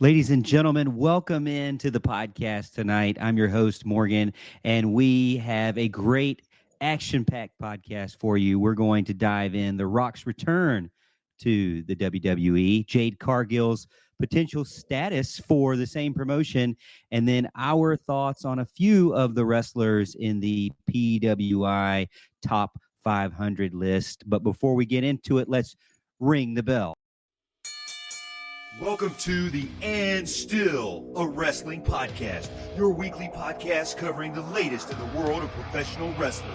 Ladies and gentlemen, welcome into the podcast tonight. I'm your host, Morgan, and we have a great action-packed podcast for you. We're going to dive in The Rock's return to the WWE, Jade Cargill's potential status for the same promotion, and then our thoughts on a few of the wrestlers in the PWI Top 500 list. But before we get into it, let's ring the bell. Welcome to the And Still a Wrestling Podcast, your weekly podcast covering the latest in the world of professional wrestling.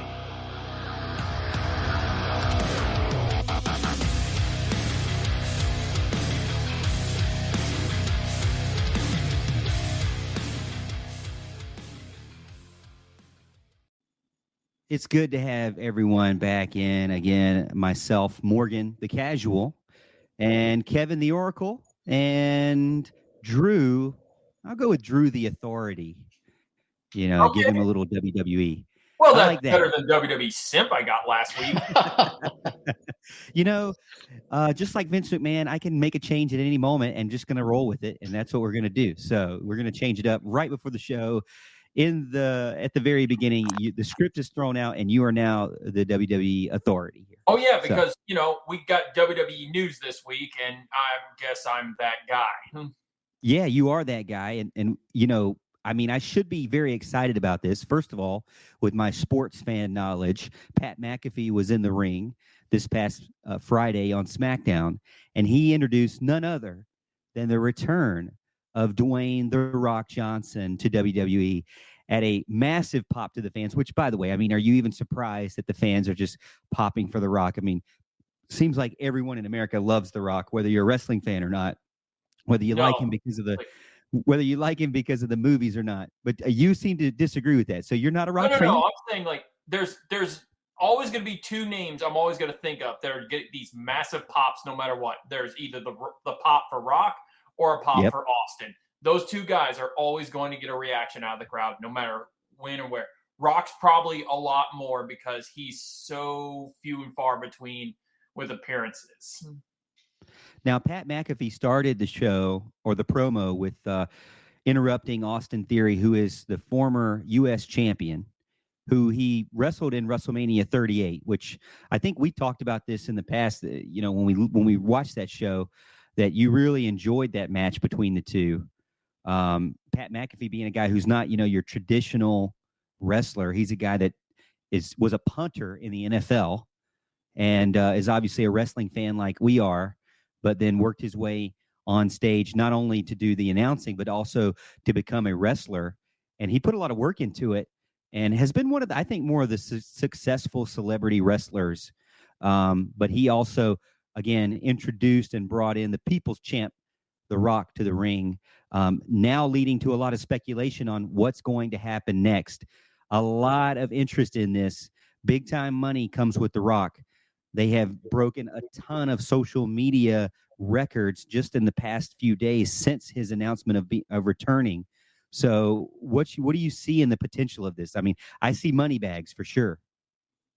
It's good to have everyone back in again. Myself, Morgan, the casual, and Kevin, the Oracle, and Drew. I'll go with Drew, the authority. Okay. Give him a little WWE. Well, I that's like that. better than WWE Simp I got last week. Just like Vince McMahon, I can make a change at any moment and just going to roll with it. And that's what we're going to do. So we're going to change it up right before the show. At the very beginning, the script is thrown out, and you are now the WWE authority here. Oh yeah, because we got WWE news this week, and I guess I'm that guy. Yeah, you are that guy, and I should be very excited about this. First of all, with my sports fan knowledge, Pat McAfee was in the ring this past Friday on SmackDown, and he introduced none other than the return of Dwayne "The Rock" Johnson to WWE at a massive pop to the fans, which, by the way, are you even surprised that the fans are just popping for The Rock? Seems like everyone in America loves The Rock, whether you're a wrestling fan or not, whether you like him because of the movies or not. But you seem to disagree with that. So you're not a Rock fan? No. I'm saying there's always going to be two names I'm always going to think of that are get these massive pops no matter what. There's either the pop for Rock or a pop for Austin. Those two guys are always going to get a reaction out of the crowd, no matter when or where. Rock's probably a lot more because he's so few and far between with appearances. Now, Pat McAfee started the show or the promo with interrupting Austin Theory, who is the former U.S. champion, who he wrestled in WrestleMania 38, which I think we talked about this in the past, when we watched that show, that you really enjoyed that match between the two. Pat McAfee being a guy who's not, your traditional wrestler. He's a guy that was a punter in the NFL and is obviously a wrestling fan like we are, but then worked his way on stage, not only to do the announcing, but also to become a wrestler. And he put a lot of work into it and has been one of the, I think, more of the successful celebrity wrestlers. But he also, again, introduced and brought in the people's champ, The Rock, to the ring, now leading to a lot of speculation on what's going to happen next. A lot of interest in this. Big time money comes with The Rock. They have broken a ton of social media records just in the past few days since his announcement of returning. So what do you see in the potential of this? I see money bags for sure.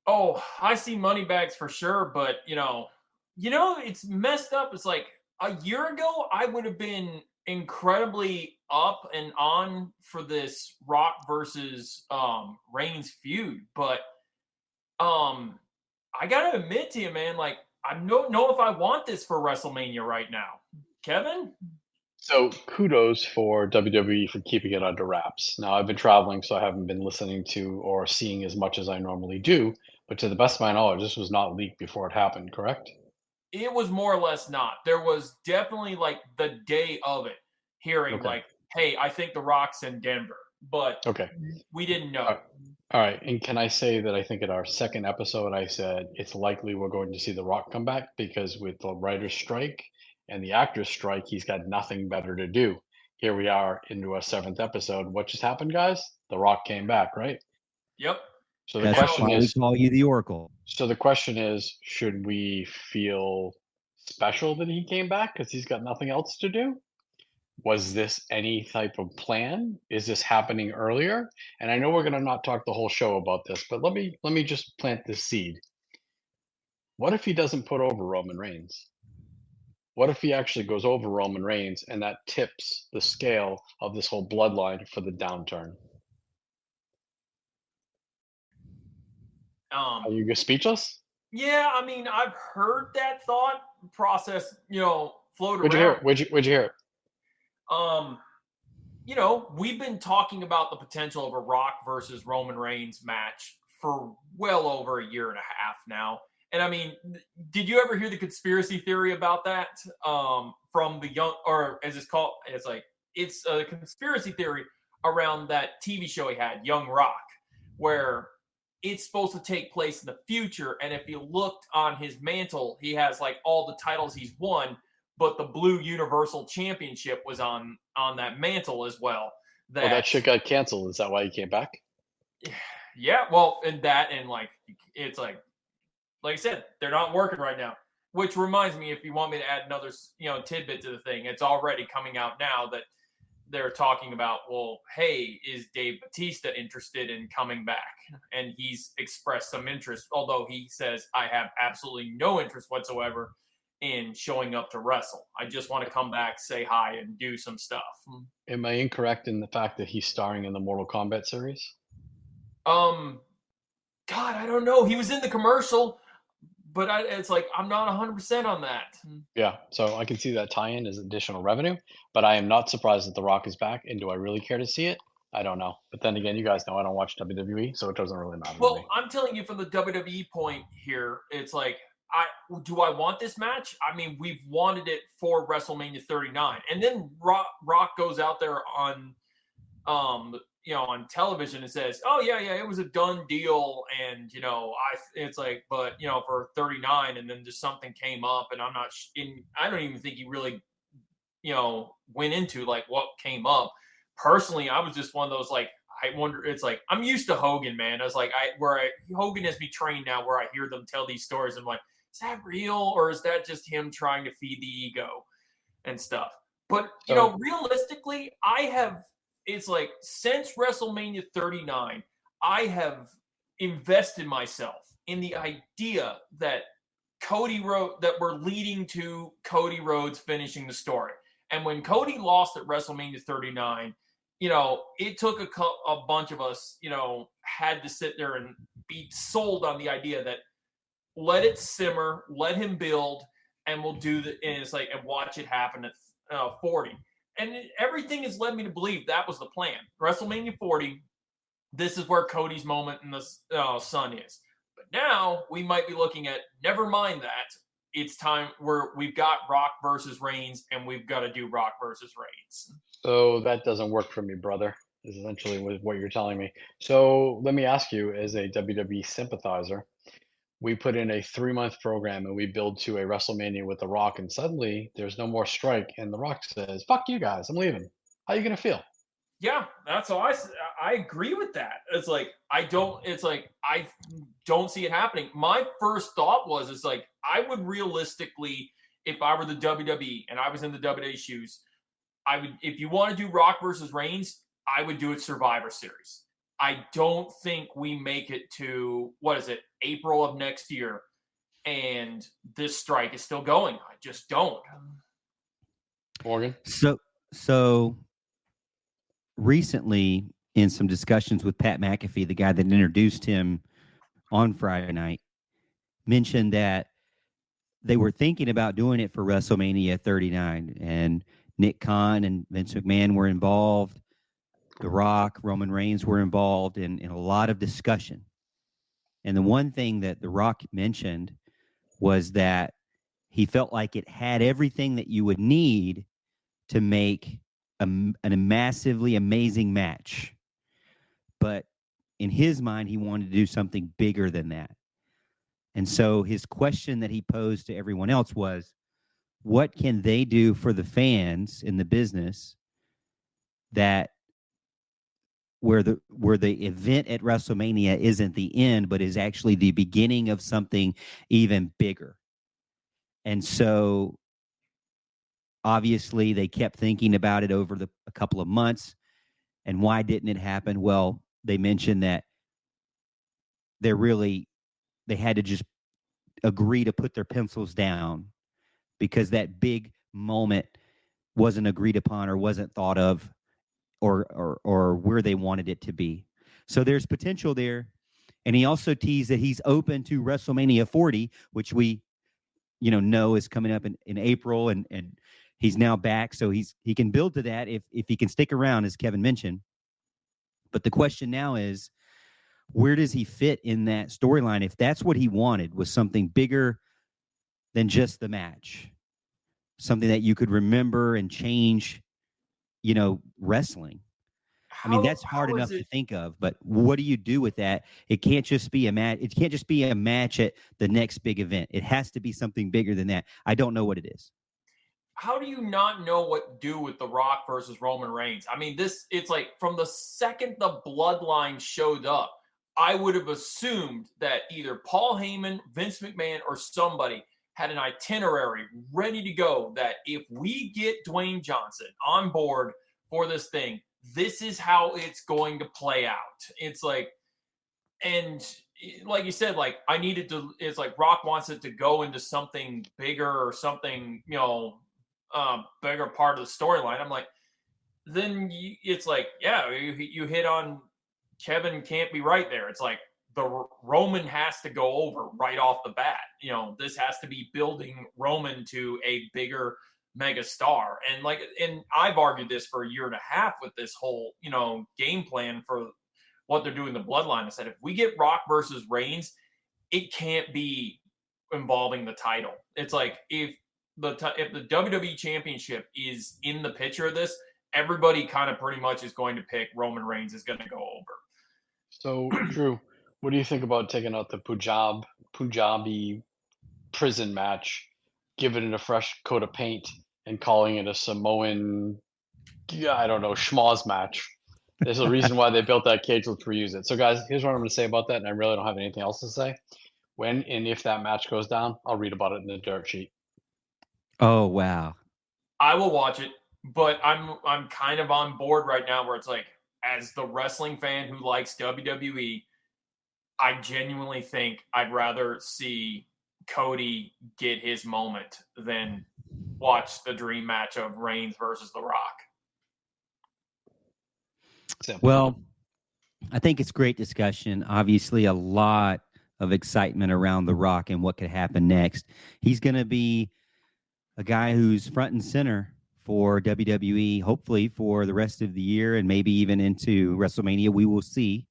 Oh, I see money bags for sure, but it's messed up. It's like a year ago, I would have been incredibly up and on for this Rock versus Reigns feud, but I gotta admit to you, man, I don't know if I want this for WrestleMania right now. Kevin? So kudos for WWE for keeping it under wraps. Now, I've been traveling, so I haven't been listening to or seeing as much as I normally do. But to the best of my knowledge, this was not leaked before it happened, correct? It was more or less not. There was definitely the day of it, hearing hey, I think The Rock's in Denver. But we didn't know. All right. And can I say that I think in our second episode, I said it's likely we're going to see The Rock come back because with the writer's strike and the actor's strike, he's got nothing better to do. Here we are into our seventh episode. What just happened, guys? The Rock came back, right? Yep. So the question is, we call you the Oracle. So the question is, should we feel special that he came back because he's got nothing else to do? Was this any type of plan? Is this happening earlier? And I know we're going to not talk the whole show about this, but let me just plant this seed. What if he doesn't put over Roman Reigns? What if he actually goes over Roman Reigns and that tips the scale of this whole bloodline for the downturn? Are you speechless? Yeah, I mean, I've heard that thought process, float Where'd you hear it? around. Where'd you hear it? Um, we've been talking about the potential of a Rock versus Roman Reigns match for well over a year and a half now. And I mean, did you ever hear the conspiracy theory about that? From the young, or as it's called, it's a conspiracy theory around that TV show he had, Young Rock, where it's supposed to take place in the future. And if you looked on his mantle, he has like all the titles he's won, but the Blue Universal Championship was on that mantle as well. That shit got canceled. Is that why he came back? Yeah, well, and it's like I said, they're not working right now. Which reminds me, if you want me to add another tidbit to the thing, it's already coming out now that they're talking about, well, hey, is Dave Bautista interested in coming back? And he's expressed some interest, although he says, I have absolutely no interest whatsoever in showing up to wrestle. I just want to come back, say hi, and do some stuff. Am I incorrect in the fact that he's starring in the Mortal Kombat series? God, I don't know. He was in the commercial, but it's like I'm not 100% on that. Yeah, so I can see that tie-in as additional revenue, but I am not surprised that The Rock is back. And do I really care to see it? I don't know. But then again, you guys know I don't watch WWE, so it doesn't really matter to me. Well, I'm telling you from the WWE point here, it's like, do I want this match? I mean, we've wanted it for WrestleMania 39, and then Rock goes out there on, on television and says, "Oh yeah, it was a done deal," and it's like, but for 39, and then just something came up, and I don't even think he really, went into like what came up. Personally, I was just one of those like. I wonder. It's like I'm used to Hogan, man. I was like, Hogan has me trained now, where I hear them tell these stories. I'm like, is that real, or is that just him trying to feed the ego and stuff? But realistically, it's like since WrestleMania 39, I have invested myself in the idea that that we're leading to Cody Rhodes finishing the story. And when Cody lost at WrestleMania 39, it took a bunch of us, had to sit there and be sold on the idea that let it simmer, let him build, and we'll do and watch it happen at 40. And everything has led me to believe that was the plan. WrestleMania 40, this is where Cody's moment in the sun is. But now we might be looking at, never mind that. It's time where we've got Rock versus Reigns, and we've got to do Rock versus Reigns. So that doesn't work for me, brother, is essentially what you're telling me. So let me ask you, as a WWE sympathizer, we put in a 3-month program and we build to a WrestleMania with The Rock, and suddenly there's no more strike, and The Rock says, "Fuck you guys, I'm leaving." How are you gonna feel? Yeah, that's all I agree with that. It's like I don't see it happening. My first thought was I would realistically, if I were the WWE and I was in the WWE shoes, I would, if you want to do Rock versus Reigns, I would do it Survivor Series. I don't think we make it to, April of next year, and this strike is still going. I just don't. Morgan? So recently, in some discussions with Pat McAfee, the guy that introduced him on Friday night, mentioned that they were thinking about doing it for WrestleMania 39, and Nick Khan and Vince McMahon were involved. The Rock, Roman Reigns were involved in a lot of discussion. And the one thing that The Rock mentioned was that he felt like it had everything that you would need to make a massively amazing match. But in his mind, he wanted to do something bigger than that. And so his question that he posed to everyone else was, what can they do for the fans in the business that where the event at WrestleMania isn't the end, but is actually the beginning of something even bigger? And so obviously they kept thinking about it over a couple of months. And why didn't it happen? Well, they mentioned that they had to just agree to put their pencils down because that big moment wasn't agreed upon or wasn't thought of or where they wanted it to be. So there's potential there. And he also teased that he's open to WrestleMania 40, which we, know is coming up in April, and he's now back. So he can build to that if he can stick around, as Kevin mentioned. But the question now is, where does he fit in that storyline? If that's what he wanted, was something bigger than just the match, something that you could remember and change, wrestling. I mean, that's hard enough to think of, but what do you do with that? It can't just be a match. It can't just be a match at the next big event. It has to be something bigger than that. I don't know what it is. How do you not know what to do with The Rock versus Roman Reigns? I mean, it's like from the second the bloodline showed up, I would have assumed that either Paul Heyman, Vince McMahon, or somebody had an itinerary ready to go that if we get Dwayne Johnson on board for this thing, this is how it's going to play out. It's like, and like you said, like it's like Rock wants it to go into something bigger or something, bigger part of the storyline. I'm like, then it's like, yeah, you hit on Kevin can't be right there. It's like the Roman has to go over right off the bat. This has to be building Roman to a bigger mega star. And I've argued this for a year and a half with this whole, game plan for what they're doing the bloodline. I said, if we get Rock versus Reigns, it can't be involving the title. It's like, if the WWE championship is in the picture of this, everybody kind of pretty much is going to pick Roman Reigns is going to go over. So, Drew, what do you think about taking out the Punjabi prison match, giving it a fresh coat of paint, and calling it a Samoan, I don't know, schmoz match? There's a reason why they built that cage. Let's reuse it. So, guys, here's what I'm going to say about that, and I really don't have anything else to say. When and if that match goes down, I'll read about it in the dirt sheet. Oh, wow. I will watch it, but I'm kind of on board right now where it's like, as the wrestling fan who likes WWE, I genuinely think I'd rather see Cody get his moment than watch the dream match of Reigns versus The Rock. Simple. Well, I think it's great discussion. Obviously, a lot of excitement around The Rock and what could happen next. He's going to be a guy who's front and center for WWE, hopefully for the rest of the year and maybe even into WrestleMania. We will see.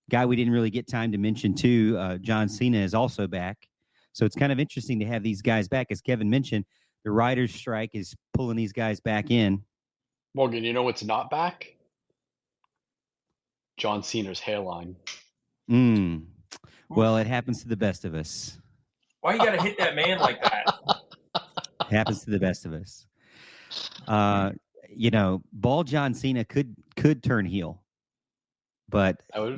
Guy we didn't really get time to mention too, John Cena is also back. So it's kind of interesting to have these guys back. As Kevin mentioned, the writers' strike is pulling these guys back in. Morgan, you know what's not back? John Cena's hairline. Well, it happens to the best of us. Why you got to hit that man like that? It happens to the best of us. Bald John Cena could turn heel, but good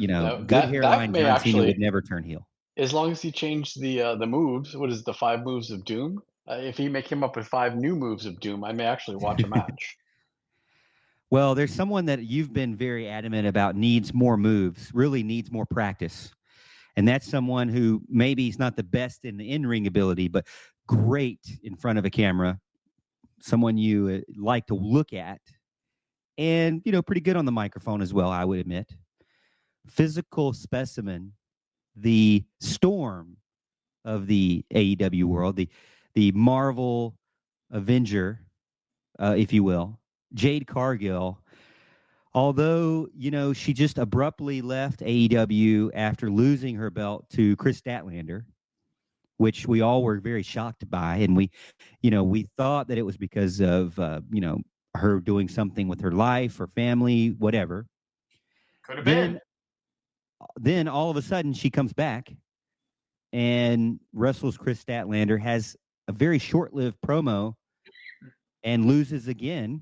hairline John Cena would never turn heel. As long as he changed the moves, what is the 5 moves of doom? If he make him up with 5 new moves of doom, I may actually watch a match. Well, there's someone that you've been very adamant about needs more moves, really needs more practice. And that's someone who maybe he's not the best in the in-ring ability, but great in front of a camera. Someone you like to look at, and pretty good on the microphone as well, I would admit. Physical specimen, the Storm of the AEW world, the Marvel Avenger, if you will, Jade Cargill. Although she just abruptly left AEW after losing her belt to Chris Statlander, which we all were very shocked by. And we thought that it was because of, her doing something with her life, her family, whatever. Could have been. Then all of a sudden she comes back and wrestles Chris Statlander, has a very short-lived promo and loses again.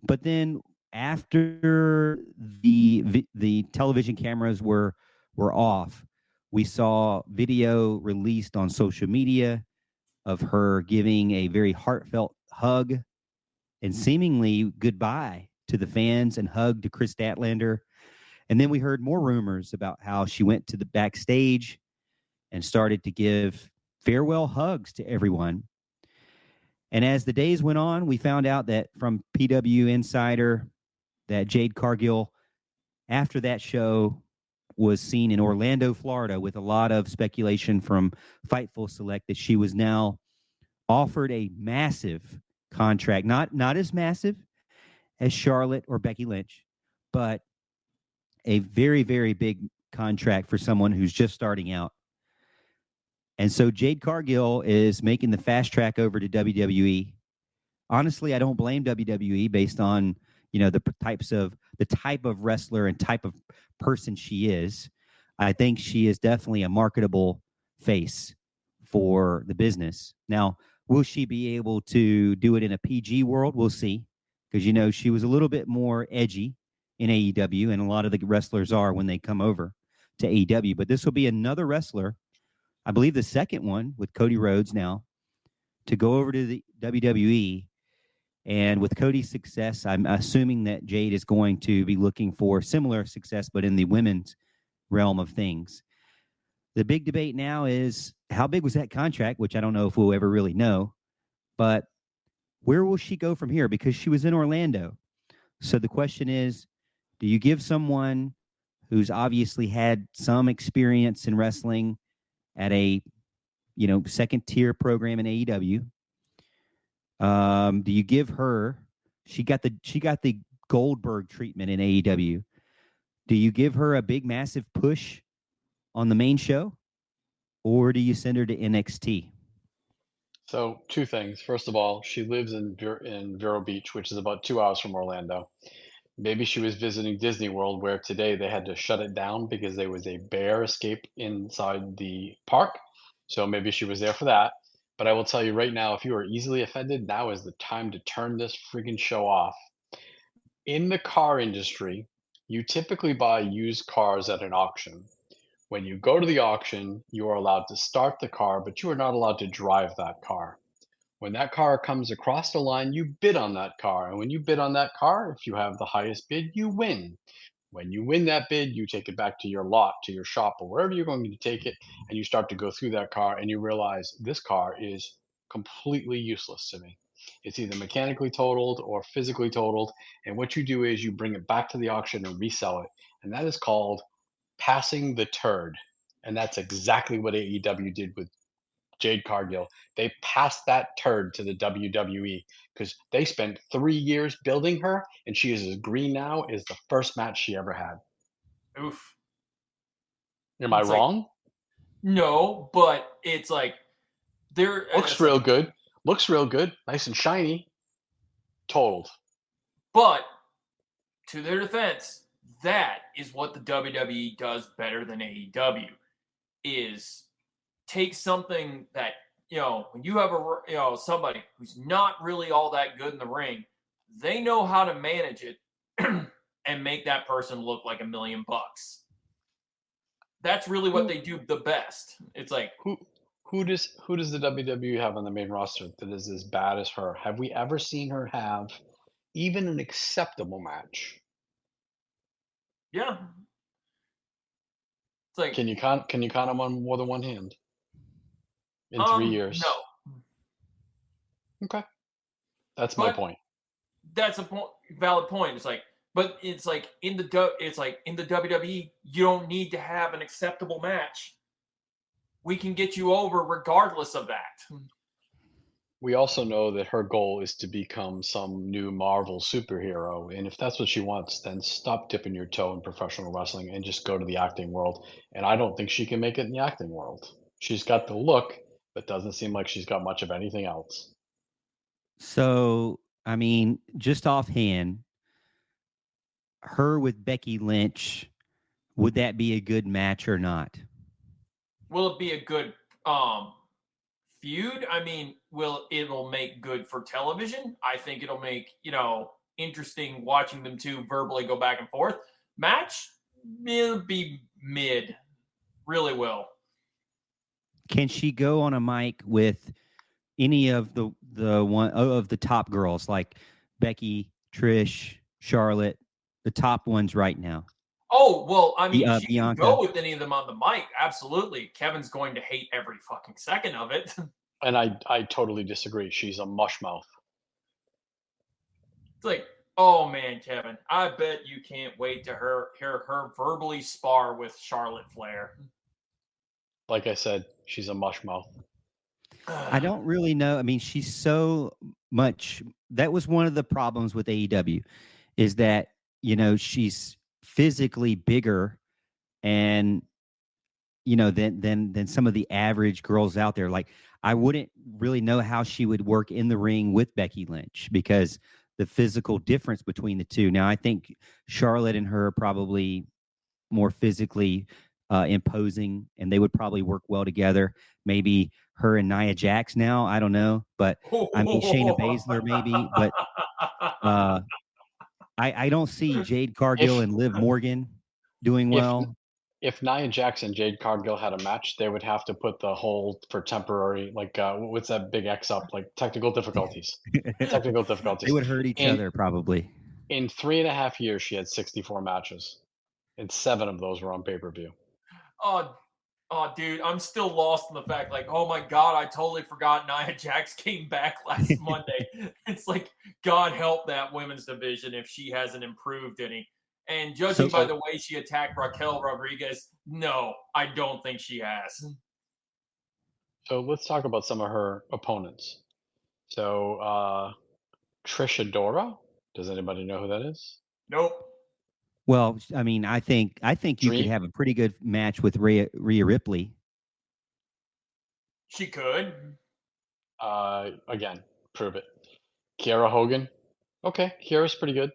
But then after the television cameras were off, we saw video released on social media of her giving a very heartfelt hug and seemingly goodbye to the fans and hug to Chris Statlander. And then we heard more rumors about how she went to the backstage and started to give farewell hugs to everyone. And as the days went on, we found out that from PW Insider that Jade Cargill, after that show, was seen in Orlando, Florida, with a lot of speculation from Fightful Select that she was now offered a massive contract, not as massive as Charlotte or Becky Lynch, but a very, very big contract for someone who's just starting out. And so Jade Cargill is making the fast track over to WWE. Honestly, I don't blame WWE based on, the type of wrestler and type of person she is. I think she is definitely a marketable face for the business. Now, will she be able to do it in a PG world? We'll see. Because, she was a little bit more edgy in AEW, and a lot of the wrestlers are when they come over to AEW. But this will be another wrestler, I believe the second one with Cody Rhodes now, to go over to the WWE. And with Cody's success, I'm assuming that Jade is going to be looking for similar success, but in the women's realm of things. The big debate now is how big was that contract, which I don't know if we'll ever really know, but where will she go from here? Because she was in Orlando. So the question is, do you give someone who's obviously had some experience in wrestling at a, second tier program in AEW? Do you give her? She got the Goldberg treatment in AEW. Do you give her a big, massive push on the main show, or do you send her to NXT? So, two things. First of all, she lives in Vero Beach, which is about 2 hours from Orlando. Maybe she was visiting Disney World, where today they had to shut it down because there was a bear escape inside the park. So maybe she was there for that. But I will tell you right now, if you are easily offended, now is the time to turn this freaking show off. In the car industry, you typically buy used cars at an auction. When you go to the auction, you are allowed to start the car, but you are not allowed to drive that car. When that car comes across the line, you bid on that car. And when you bid on that car, if you have the highest bid, you win. When you win that bid, you take it back to your lot, to your shop, or wherever you're going to take it, and you start to go through that car and you realize this car is completely useless to me. It's either mechanically totaled or physically totaled. And what you do is you bring it back to the auction and resell it. And that is called passing the turd. And that's exactly what AEW did with Jade Cargill. They passed that turd to the WWE because they spent 3 years building her, and she is as green now as the first match she ever had. Oof. Am I It's like, wrong? no, but it's like there Looks real good. Looks real good. Nice and shiny. Totaled. But to their defense, that is what the WWE does better than AEW is take something that, when you have somebody who's not really all that good in the ring, they know how to manage it and make that person look like $1 million. That's really what they do the best. It's like who does the WWE have on the main roster that is as bad as her? Have we ever seen her have even an acceptable match? Yeah. It's like, can you count them on more than one hand in 3 years? No. Okay, that's my point. That's a valid point. It's like, but it's like in the WWE, you don't need to have an acceptable match. We can get you over regardless of that. We also know that her goal is to become some new Marvel superhero. And if that's what she wants, then stop dipping your toe in professional wrestling and just go to the acting world. And I don't think she can make it in the acting world. She's got the look, but doesn't seem like she's got much of anything else. So, I mean, just offhand, her with Becky Lynch, would that be a good match or not? Will it be a good feud? I mean, it'll make good for television? I think it'll make, interesting watching them two verbally go back and forth. Match? It'll be mid. Really will. Can she go on a mic with any of the top girls like Becky, Trish, Charlotte, the top ones right now? Oh, well, I mean, she Bianca. can go with any of them on the mic. Absolutely. Kevin's going to hate every fucking second of it. And I totally disagree. She's a mush mouth. It's like, oh man, Kevin, I bet you can't wait to hear her verbally spar with Charlotte Flair. Like I said, she's a mush mouth. I don't really know. I mean, she's so much. That was one of the problems with AEW, is that she's physically bigger, and than some of the average girls out there. Like, I wouldn't really know how she would work in the ring with Becky Lynch because the physical difference between the two. Now, I think Charlotte and her are probably more physically imposing, and they would probably work well together. Maybe her and Nia Jax now, I don't know, but I mean Shayna Baszler maybe, but I don't see Jade Cargill and Liv Morgan doing well. If Nia Jax and Jade Cargill had a match, they would have to put the hold for temporary, like what's that big X up, like technical difficulties. Technical difficulties. They would hurt each other probably. In 3.5 years, she had 64 matches, and 7 of those were on pay-per-view. Oh, dude, I'm still lost in the fact, like, oh my God, I totally forgot Nia Jax came back last Monday. It's like, God help that women's division if she hasn't improved any. And judging by the way she attacked Raquel Rodriguez, no, I don't think she has. So let's talk about some of her opponents. So Trish Adora, does anybody know who that is? Nope. Well, I mean, I think you could have a pretty good match with Rhea Ripley. She could. Again, prove it. Kiera Hogan. Okay, Kiera's pretty good.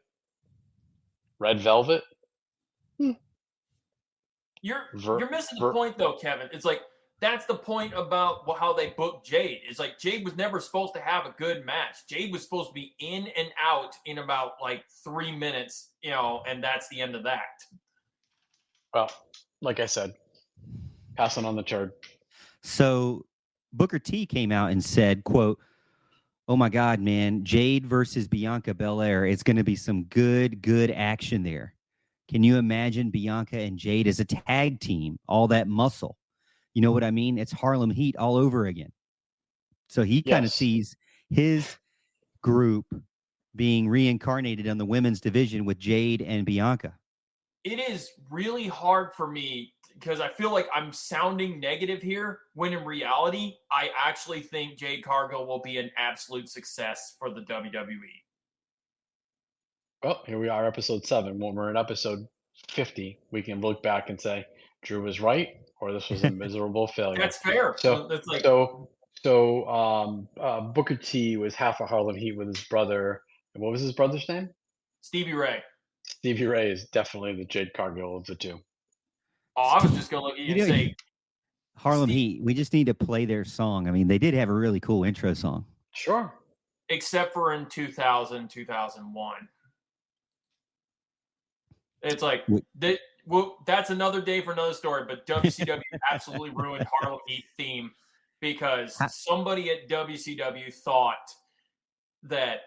Red Velvet. You're missing the point, though, Kevin. It's like, that's the point about how they booked Jade. It's like Jade was never supposed to have a good match. Jade was supposed to be in and out in about like 3 minutes, and that's the end of that. Well, like I said, passing on the turd. So Booker T came out and said, quote, "Oh my God, man, Jade versus Bianca Belair. It's going to be some good action there. Can you imagine Bianca and Jade as a tag team? All that muscle. You know what I mean? It's Harlem Heat all over again." So he kind of sees his group being reincarnated on the women's division with Jade and Bianca. It is really hard for me because I feel like I'm sounding negative here, when in reality, I actually think Jade Cargill will be an absolute success for the WWE. Well, here we are, episode 7. When we're in episode 50, we can look back and say, Drew was right, or this was a miserable failure. That's fair. So Booker T was half a Harlem Heat with his brother. And what was his brother's name? Stevie Ray. Stevie Ray is definitely the Jade Cargill of the two. Oh, I was just going to look at you and say, Harlem Heat, we just need to play their song. I mean, they did have a really cool intro song. Sure. Except for in 2000, 2001. It's like, that's another day for another story, but WCW absolutely ruined Harlem Heat theme because somebody at WCW thought that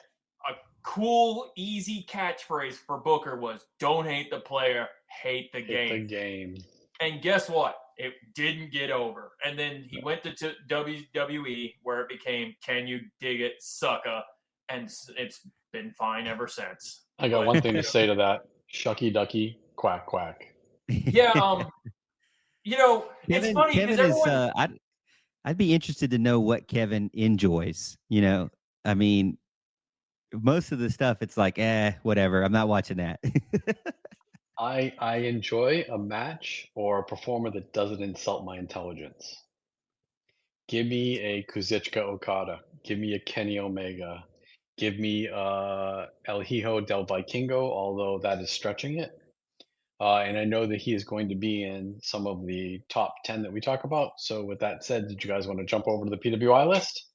a cool, easy catchphrase for Booker was, "Don't hate the player, hate the game." Hate the game. And guess what? It didn't get over. And then he went to WWE, where it became, "Can you dig it, sucker?" And it's been fine ever since. I got one thing to say to that. Shucky ducky, quack quack. Yeah, it's funny Kevin because I'd be interested to know what Kevin enjoys. I mean, most of the stuff, it's like, whatever. I'm not watching that. I enjoy a match or a performer that doesn't insult my intelligence. Give me a Kazuchika Okada. Give me a Kenny Omega. Give me El Hijo del Vikingo, although that is stretching it. And I know that he is going to be in some of the top 10 that we talk about. So with that said, did you guys want to jump over to the PWI list?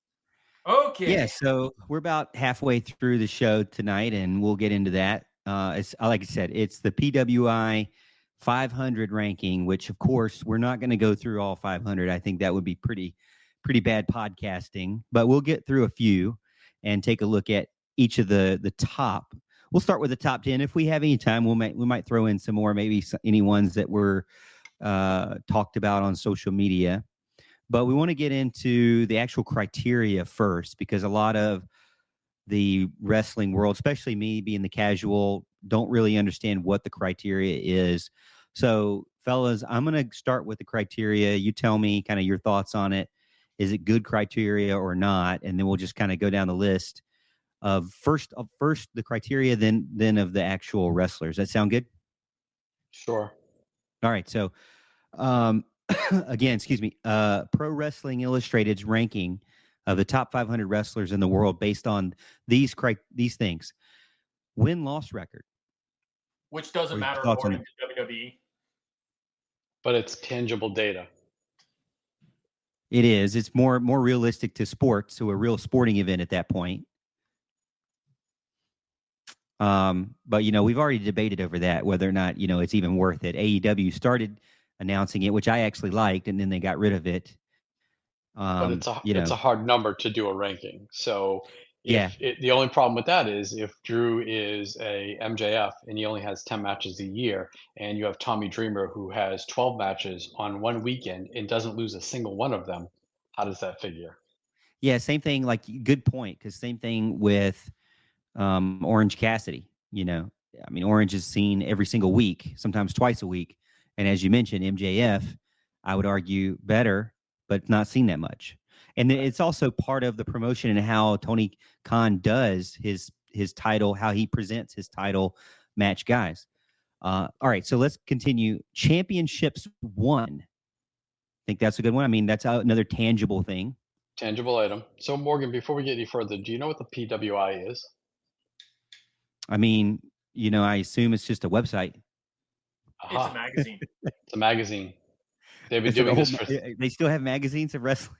Okay. Yeah, so we're about halfway through the show tonight, and we'll get into that. It's like I said, it's the PWI 500 ranking, which, of course, we're not going to go through all 500. I think that would be pretty bad podcasting. But we'll get through a few and take a look at each of the top. We'll start with the top 10. If we have any time, we might throw in some more, maybe any ones that were talked about on social media. But we want to get into the actual criteria first, because a lot of the wrestling world, especially me being the casual, don't really understand what the criteria is. So, fellas, I'm going to start with the criteria. You tell me kind of your thoughts on it. Is it good criteria or not? And then we'll just kind of go down the list of first the criteria, then of the actual wrestlers. That sound good? Sure. All right. So, again, excuse me. Pro Wrestling Illustrated's ranking of the top 500 wrestlers in the world based on these things: win-loss record, which doesn't What are your matter thoughts on according to WWE. But it's tangible data. It is. It's more realistic to sports, to a real sporting event at that point. But we've already debated over that, whether or not it's even worth it. AEW started announcing it, which I actually liked, and then they got rid of it. But it's a hard number to do a ranking. So Yeah. the only problem with that is if Drew is a MJF and he only has 10 matches a year, and you have Tommy Dreamer who has 12 matches on one weekend and doesn't lose a single one of them, how does that figure? Yeah, same thing. Like, good point, because same thing with Orange Cassidy. I mean, Orange is seen every single week, sometimes twice a week, and as you mentioned, MJF, I would argue better, but not seen that much. And it's also part of the promotion and how Tony Khan does his title, how he presents his title match guys. All right, so let's continue. Championships won. Think that's a good one. I mean, that's another tangible thing. Tangible item. So Morgan, before we get any further, do you know what the PWI is? I mean, I assume it's just a website. It's a magazine. It's a magazine. They've been doing this They still have magazines of wrestling.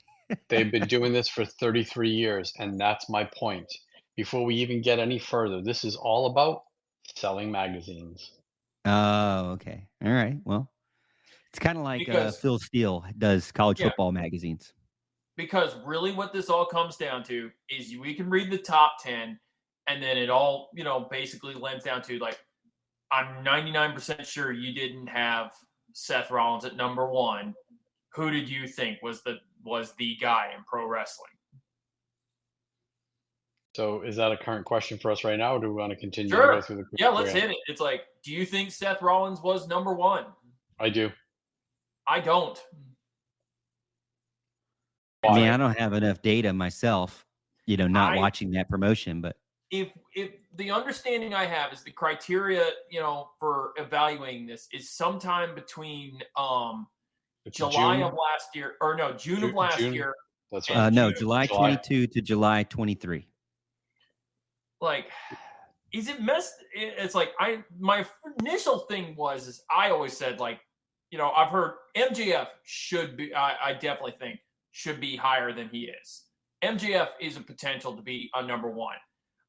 They've been doing this for 33 years, and that's my point. Before we even get any further, this is all about selling magazines. Oh, okay. All right. Well, it's kind of like Phil Steele does college football magazines. Because really what this all comes down to is we can read the top 10, and then it all, basically lends down to, like, I'm 99% sure you didn't have Seth Rollins at number 1. Who did you think was the guy in pro wrestling? So is that a current question for us right now, or do we want to continue Sure. to go through the Yeah, let's hit it. It's like, do you think Seth Rollins was number 1? I do. I don't. I mean, I don't have enough data myself, not watching that promotion, but if the understanding I have is the criteria, for evaluating this is sometime between July of last year, or no, June of last year. That's right. No, July 22 to July 23. Like, is it messed? It's like my initial thing is I always said, like, I've heard MJF should be. I definitely think should be higher than he is. MJF is a potential to be a number 1.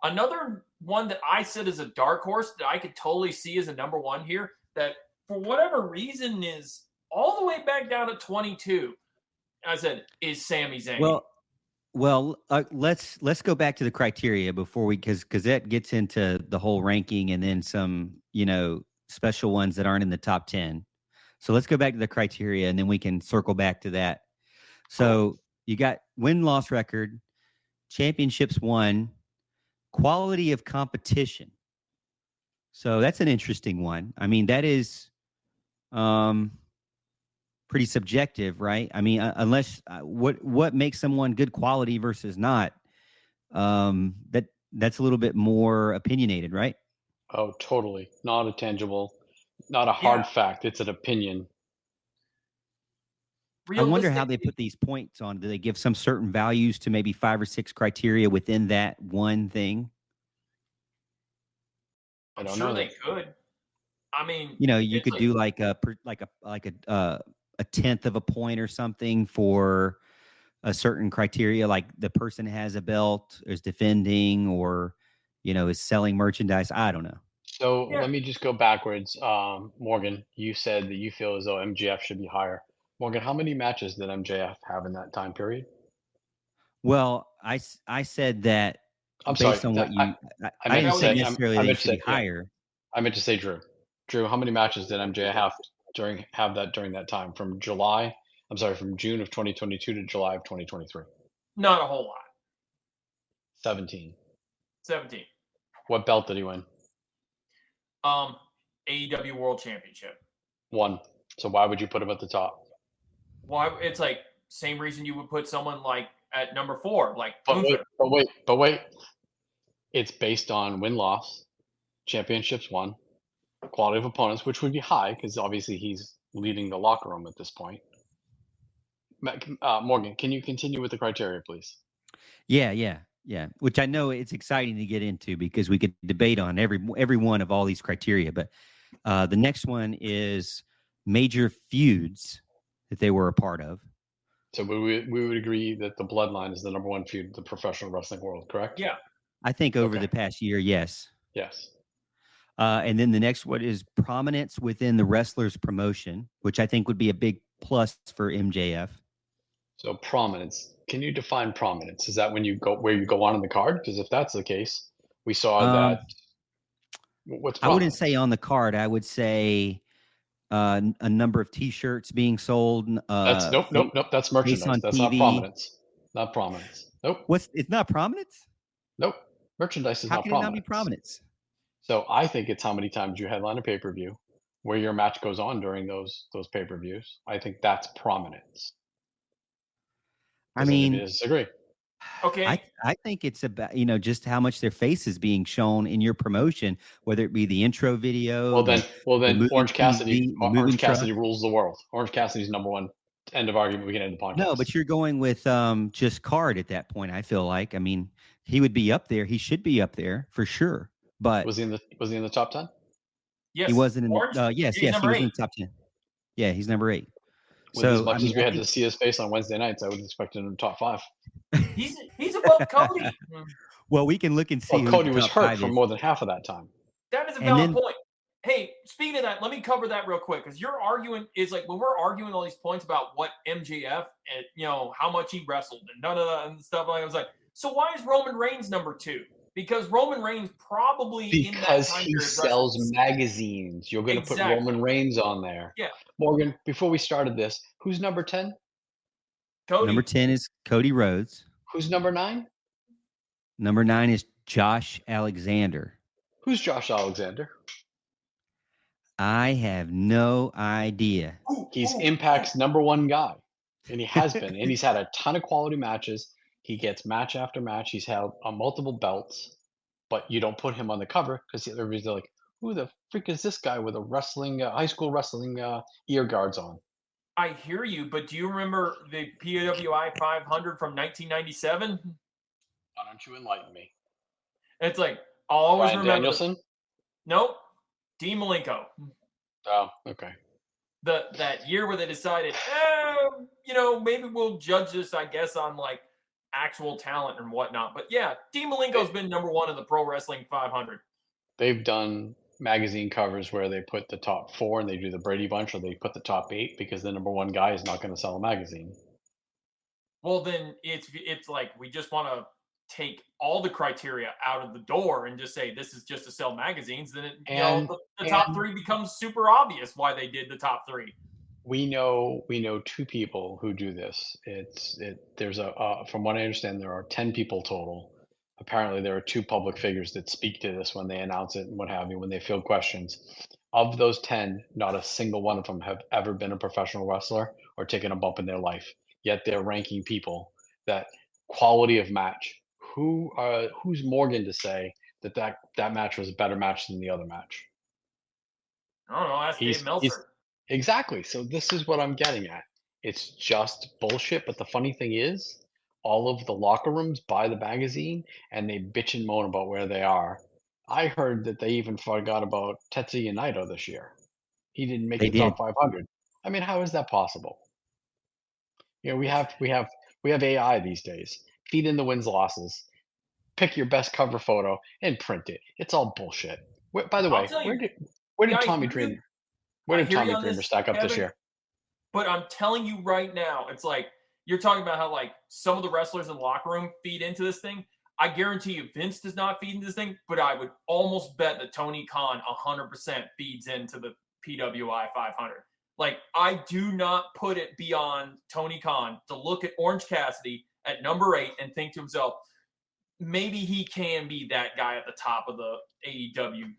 Another one that I said is a dark horse that I could totally see as a number 1 here, that for whatever reason is all the way back down to 22. I said is Sami Zayn. Well, let's go back to the criteria before because that gets into the whole ranking and then some special ones that aren't in the top 10. So let's go back to the criteria and then we can circle back to that. So you got win-loss record, championships won, quality of competition. So that's an interesting one. I mean, that is pretty subjective, right? I mean, unless what makes someone good quality versus not, that's a little bit more opinionated, right? Oh, totally. Not a tangible, not a hard fact. It's an opinion. I wonder how they put these points on. Do they give some certain values to maybe 5 or 6 criteria within that one thing? I don't know. Sure they could. I mean, you could do like a tenth of a point or something for a certain criteria, like the person has a belt, is defending, or is selling merchandise. I don't know. So let me just go backwards. Morgan, you said that you feel as though MJF should be higher. Morgan, how many matches did MJF have in that time period? Well, I said that based on what you. I didn't say necessarily that he should be higher. I meant to say Drew. Drew, how many matches did MJF have during that time from July from June of 2022 to July of 2023? Not a whole lot. 17. 17. What belt did he win? AEW World Championship. 1. So why would you put him at the top? Why? It's like same reason you would put someone like at number 4, like But Gunther. wait. It's based on win-loss, championships won, quality of opponents, which would be high because obviously he's leading the locker room at this point. Morgan, can you continue with the criteria, please? Yeah. Which I know it's exciting to get into because we could debate on every one of all these criteria. But the next one is major feuds that they were a part of. So we would agree that the Bloodline is the number one feud in the professional wrestling world, correct? Yeah. I think over the past year, yes. Yes. And then the next one is prominence within the wrestler's promotion, which I think would be a big plus for MJF. So prominence. Can you define prominence? Is that when you go on in the card? Because if that's the case, we saw that. What's prominence? I wouldn't say on the card. I would say a number of T-shirts being sold. That's nope. That's merchandise. That's not prominence. Not prominence. Nope. It's not prominence? Nope. Merchandise is How not can prominence. it not be prominence? So I think it's how many times you headline a pay-per-view, where your match goes on during those pay-per-views. I think that's prominence. I mean, disagree. Okay. I think it's about just how much their face is being shown in your promotion, whether it be the intro video. Well then, Orange Cassidy. Orange truck. Cassidy rules the world. Orange Cassidy's number one. End of argument. We can end the podcast. No, but you're going with just card at that point. I feel like. I mean, he would be up there. He should be up there for sure. But was he in the top 10? Yes. He wasn't in. Orange? Yes, He's he number was 8. in the top 10. Yeah, he's number 8. With as much as we had to see his face on Wednesday nights, I would expect him in the top 5. He's above Cody. Well, we can look and see. Well, Cody was hurt for more than half of that time. That is a valid point. Hey, speaking of that, let me cover that real quick because your argument is like when we're arguing all these points about what MJF and how much he wrestled and none of that and stuff like. I was like, so why is Roman Reigns number 2? Because Roman Reigns probably because he sells magazines. You're going to put Roman Reigns on there. Yeah. Morgan, before we started this, who's number 10? Cody. Number 10 is Cody Rhodes. Who's number 9? Number 9 is Josh Alexander. Who's Josh Alexander? I have no idea. He's Impact's number 1 guy, and he has been, and he's had a ton of quality matches. He gets match after match. He's held multiple belts, but you don't put him on the cover because everybody's like, "Who the freak is this guy with a high school wrestling ear guards on?" I hear you, but do you remember the PWI 500 from 1997? Why don't you enlighten me? It's like I'll always Bryan remember. Danielson? Nope, Dean Malenko. Oh, okay. That year where they decided, maybe we'll judge this, I guess, on like actual talent and whatnot. But yeah, Dean Malenko's been number 1 in the Pro Wrestling 500. They've done magazine covers where they put the top 4 and they do the Brady Bunch, or they put the top 8 because the number 1 guy is not going to sell a magazine. Well, then it's like we just want to take all the criteria out of the door and just say this is just to sell magazines. Then the top 3 becomes super obvious why they did the top 3. We know 2 people who do this. There's from what I understand, there are 10 people total. Apparently, there are 2 public figures that speak to this when they announce it and what have you, when they field questions. Of those 10, not a single one of them have ever been a professional wrestler or taken a bump in their life. Yet they're ranking people that quality of match. Who's Morgan to say that match was a better match than the other match? I don't know. Ask Dave Meltzer. Exactly. So this is what I'm getting at. It's just bullshit. But the funny thing is, all of the locker rooms buy the magazine and they bitch and moan about where they are. I heard that they even forgot about Tetsuya Naito this year. He didn't make the top 500. I mean, how is that possible? We have AI these days. Feed in the wins losses. Pick your best cover photo and print it. It's all bullshit. By the way, where did Tommy Dreamer? Where did Tommy Dreamer stack up this year? But I'm telling you right now, it's like you're talking about how like some of the wrestlers in the locker room feed into this thing. I guarantee you Vince does not feed into this thing, but I would almost bet that Tony Khan 100% feeds into the PWI 500. Like, I do not put it beyond Tony Khan to look at Orange Cassidy at number 8 and think to himself, maybe he can be that guy at the top of the AEW.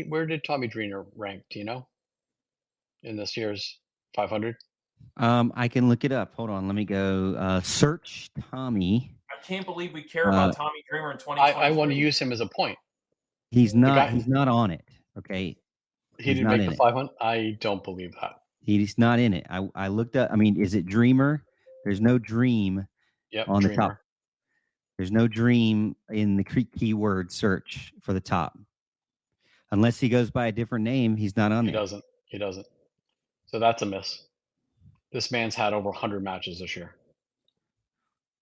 Where did Tommy Dreamer rank? Do you know? In this year's 500? I can look it up. Hold on. Let me go search Tommy. I can't believe we care about Tommy Dreamer in 2023. I want to use him as a point. He's not on it. Okay. He didn't make the 500? I don't believe that. He's not in it. I looked up. I mean, is it Dreamer? There's no Dream on the top. There's no Dream in the keyword search for the top. Unless he goes by a different name, he's not on there. He doesn't. So that's a miss. This man's had over 100 matches this year.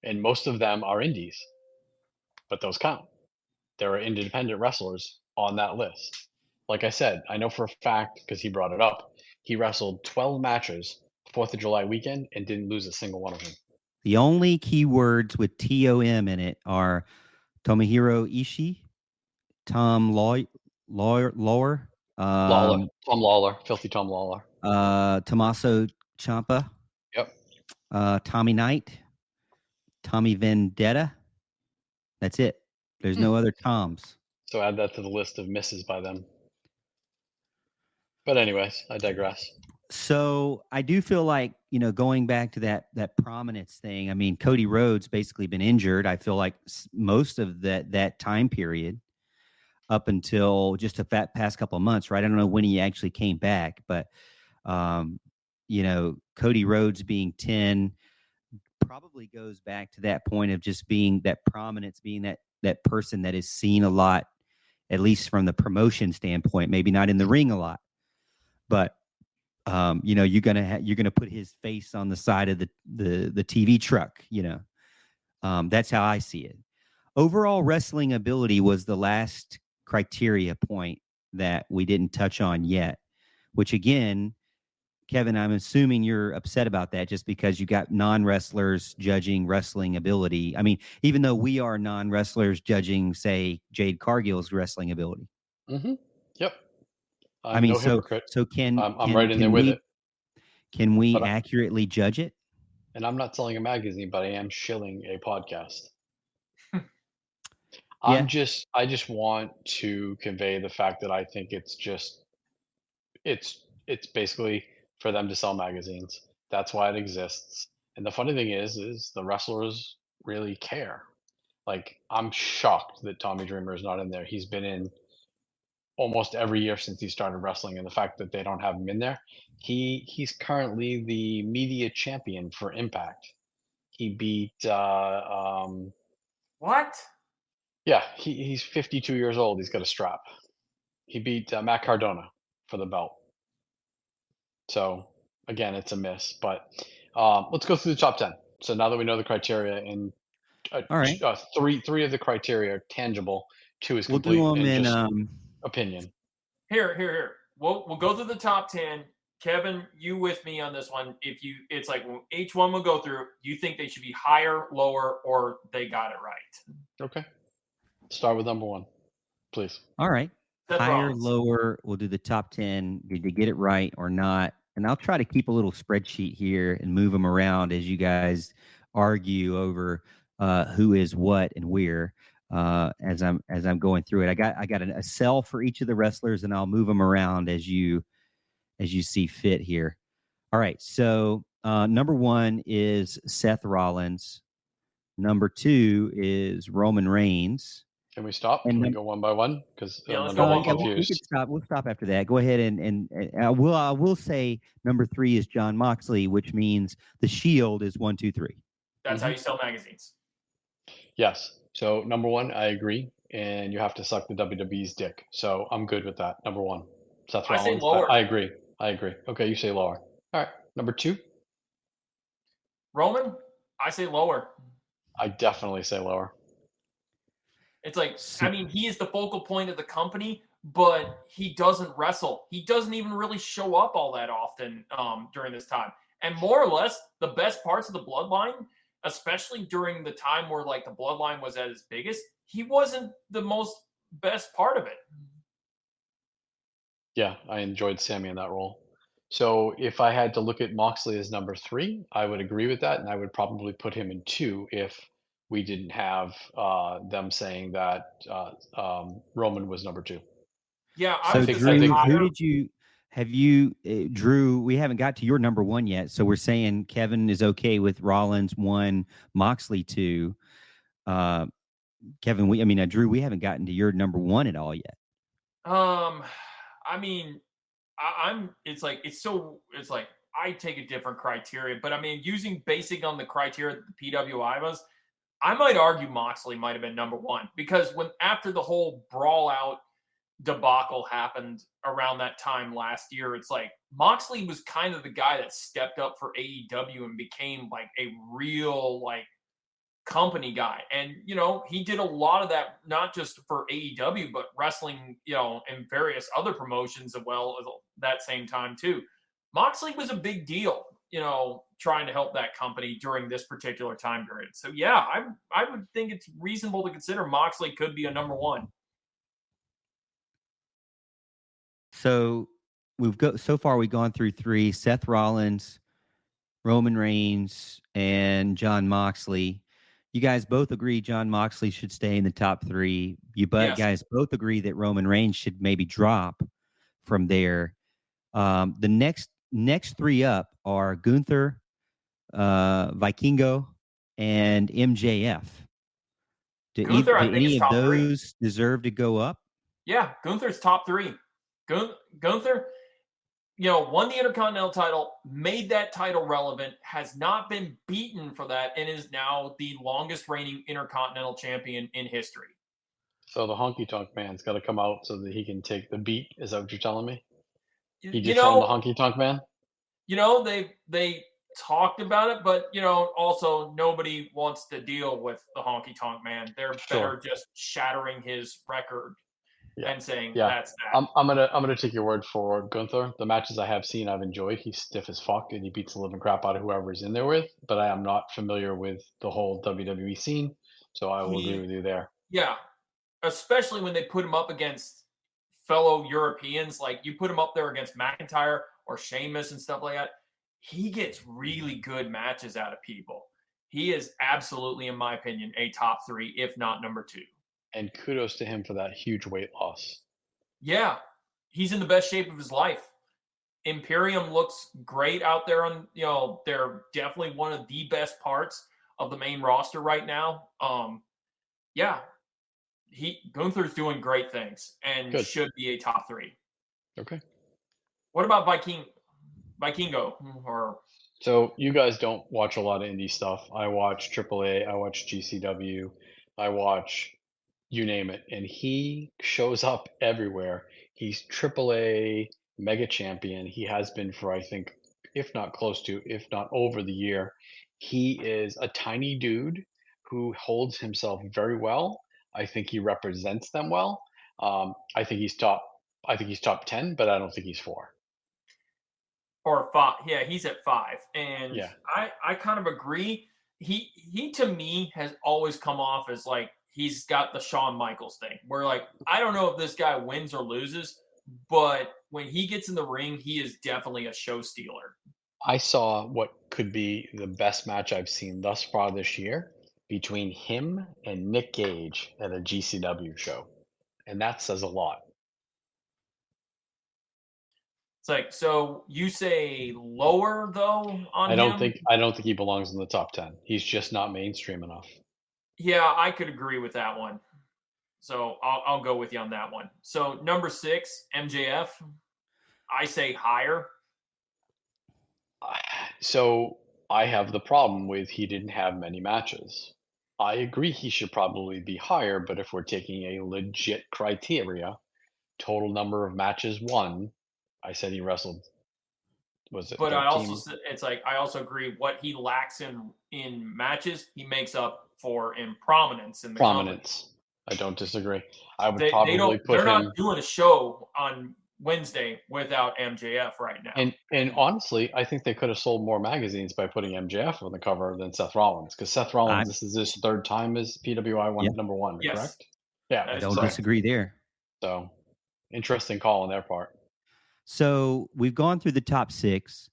And most of them are indies. But those count. There are independent wrestlers on that list. Like I said, I know for a fact, because he brought it up, he wrestled 12 matches 4th of July weekend and didn't lose a single one of them. The only keywords with TOM in it are Tomohiro Ishii, Tom Lawler, Tom Lawler, filthy Tom Lawler. Tommaso Ciampa. Yep. Tommy Knight, Tommy Vendetta. That's it. There's no other Toms. So add that to the list of misses by them. But anyways, I digress. So I do feel like, going back to that prominence thing, I mean, Cody Rhodes basically been injured. I feel like most of that time period up until just a past couple of months, right? I don't know when he actually came back, but, Cody Rhodes being 10 probably goes back to that point of just being that prominence, being that person that is seen a lot, at least from the promotion standpoint, maybe not in the ring a lot, but you're gonna put his face on the side of the TV truck. That's how I see it. Overall wrestling ability was the last criteria point that we didn't touch on yet, which again, Kevin, I'm assuming you're upset about that just because you got non-wrestlers judging wrestling ability. I mean, even though we are non-wrestlers judging, say, Jade Cargill's wrestling ability. Mm-hmm. Yep. I mean, no hypocrite. So I'm right in there with it. Can we accurately judge it? And I'm not selling a magazine, but I am shilling a podcast. Yeah. I just want to convey the fact that I think it's basically for them to sell magazines. That's why it exists. And the funny thing is the wrestlers really care. Like, I'm shocked that Tommy Dreamer is not in there. He's been in almost every year since he started wrestling, and the fact that they don't have him in there, he's currently the media champion for Impact. He beat What? Yeah, he's 52 years old. He's got a strap. He beat Matt Cardona for the belt. So again, it's a miss. But let's go through the top 10. So now that we know the criteria, and all right, three of the criteria are tangible. 2 is complete. We'll do them in opinion. Here. We'll go through the top 10. Kevin, you with me on this one? It's like each one we'll go through. You think they should be higher, lower, or they got it right? Okay. Start with number 1, please. All right. Seth Higher, Rollins. lower. We'll do the top 10. Did you get it right or not? And I'll try to keep a little spreadsheet here and move them around as you guys argue over who is what and where. As I'm going through it, I got a cell for each of the wrestlers, and I'll move them around as you see fit here. All right. So number 1 is Seth Rollins. Number 2 is Roman Reigns. Can we stop? Can we go one by one? Because let's go one by one. We can stop. We'll stop after that. Go ahead and I will say number 3 is Jon Moxley, which means the Shield is 1, 2, 3. That's how you sell magazines. Yes. So number 1, I agree, and you have to suck the WWE's dick. So I'm good with that. Number 1, Seth Rollins. I say lower. I agree. Okay, you say lower. All right. Number 2, Roman. I say lower. I definitely say lower. It's like, I mean, he is the focal point of the company, but he doesn't wrestle. He doesn't even really show up all that often during this time. And more or less, the best parts of the Bloodline, especially during the time where like the Bloodline was at its biggest, he wasn't the most best part of it. Yeah, I enjoyed Sammy in that role. So if I had to look at Moxley as number 3, I would agree with that, and I would probably put him in 2 if we didn't have them saying that Roman was number 2. Yeah, I So was think going to say I Drew, think who higher. did you have you Drew? We haven't got to your number one yet, so we're saying Kevin is okay with Rollins 1, Moxley 2. Uh, Kevin, Drew, we haven't gotten to your number one at all yet. I mean, it's like I take a different criteria, but I mean, basing on the criteria that the PWI was, I might argue Moxley might have been number one because after the whole brawl out debacle happened around that time last year, it's like Moxley was kind of the guy that stepped up for AEW and became like a real like company guy. And, he did a lot of that, not just for AEW, but wrestling, and various other promotions as well as that same time too. Moxley was a big deal, trying to help that company during this particular time period. So yeah, I would think it's reasonable to consider Moxley could be a number one. So we've gone through 3: Seth Rollins, Roman Reigns, and John Moxley. You guys both agree John Moxley should stay in the top 3. Yes. Guys both agree that Roman Reigns should maybe drop from there. The next 3 up are Gunther, Vikingo, and MJF. Do I think any is of top 3. those deserve to go up? Yeah, Gunther's top 3. Gunther, won the Intercontinental title, made that title relevant, has not been beaten for that, and is now the longest reigning Intercontinental champion in history. So the honky tonk man's got to come out so that he can take the beat. Is that what you're telling me? He You gets on the know, honky tonk man. they talked about it, but also nobody wants to deal with the honky tonk man. They're better just shattering his record and saying that's that. I'm gonna take your word for Gunther. The matches I have seen, I've enjoyed. He's stiff as fuck and he beats the living crap out of whoever he's in there with. But I am not familiar with the whole WWE scene, so I will agree with you there. Yeah, especially when they put him up against fellow Europeans. Like you put him up there against McIntyre or Sheamus and stuff like that. He gets really good matches out of people. He is absolutely, in my opinion, a top 3, if not number 2. And kudos to him for that huge weight loss. Yeah, he's in the best shape of his life. Imperium looks great out there on, they're definitely one of the best parts of the main roster right now. Yeah, Gunther's doing great things and should be a top 3. Okay. What about Vikingo? So you guys don't watch a lot of indie stuff. I watch AAA, I watch GCW, I watch you name it, and he shows up everywhere. He's AAA mega champion. He has been for I think, if not close to, if not over the year. He is a tiny dude who holds himself very well. I think he represents them well. I think he's top. I think he's top 10, but I don't think he's 4. Or 5. Yeah, he's at 5. And Yeah. I kind of agree. He to me has always come off as like he's got the Shawn Michaels thing where like I don't know if this guy wins or loses, but when he gets in the ring, he is definitely a show stealer. I saw what could be the best match I've seen thus far this year between him and Nick Gage at a GCW show. And that says a lot. It's like, so you say lower though on I don't him? think he belongs in the top 10. He's just not mainstream enough. Yeah, I could agree with that one. So I'll go with you on that one. So number 6, MJF. I say higher. So I have the problem with he didn't have many matches. I agree he should probably be higher, but if we're taking a legit criteria, total number of matches won, I said he wrestled. Was it? But 13? I also agree what he lacks in matches, he makes up for in prominence in the Prominence. company. I don't disagree. I would They're put him. not doing a show on Wednesday without MJF right now. And honestly, I think they could have sold more magazines by putting MJF on the cover than Seth Rollins, because Seth Rollins, this is his 3rd time as PWI number 1, Yes. correct? Yeah, I don't disagree there. So interesting call on their part. So we've gone through the top 6.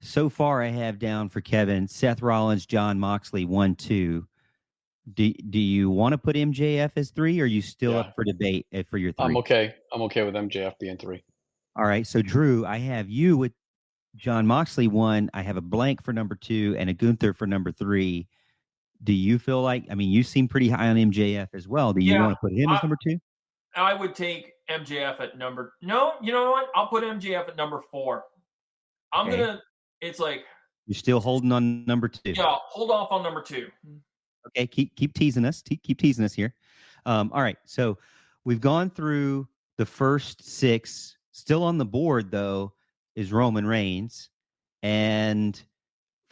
So far, I have down for Kevin, Seth Rollins, John Moxley, 1, 2. Do you want to put MJF as 3, or are you still Yeah, up for debate for your I'm 3? okay. I'm okay with MJF being 3. All right. So Drew, I have you with John Moxley 1. I have a blank for number 2 and a Gunther for number 3. Do you feel like? I mean, you seem pretty high on MJF as well. Do you Yeah, want to put him as number 2? I would take MJF at number. No, you know what? I'll put MJF at number 4. I'm Okay. gonna. It's like You're still holding on number 2. yeah. Hold off on number 2. Okay. Keep teasing us. Keep teasing us here. All right. So we've gone through the first 6. Still on the board though is Roman Reigns, and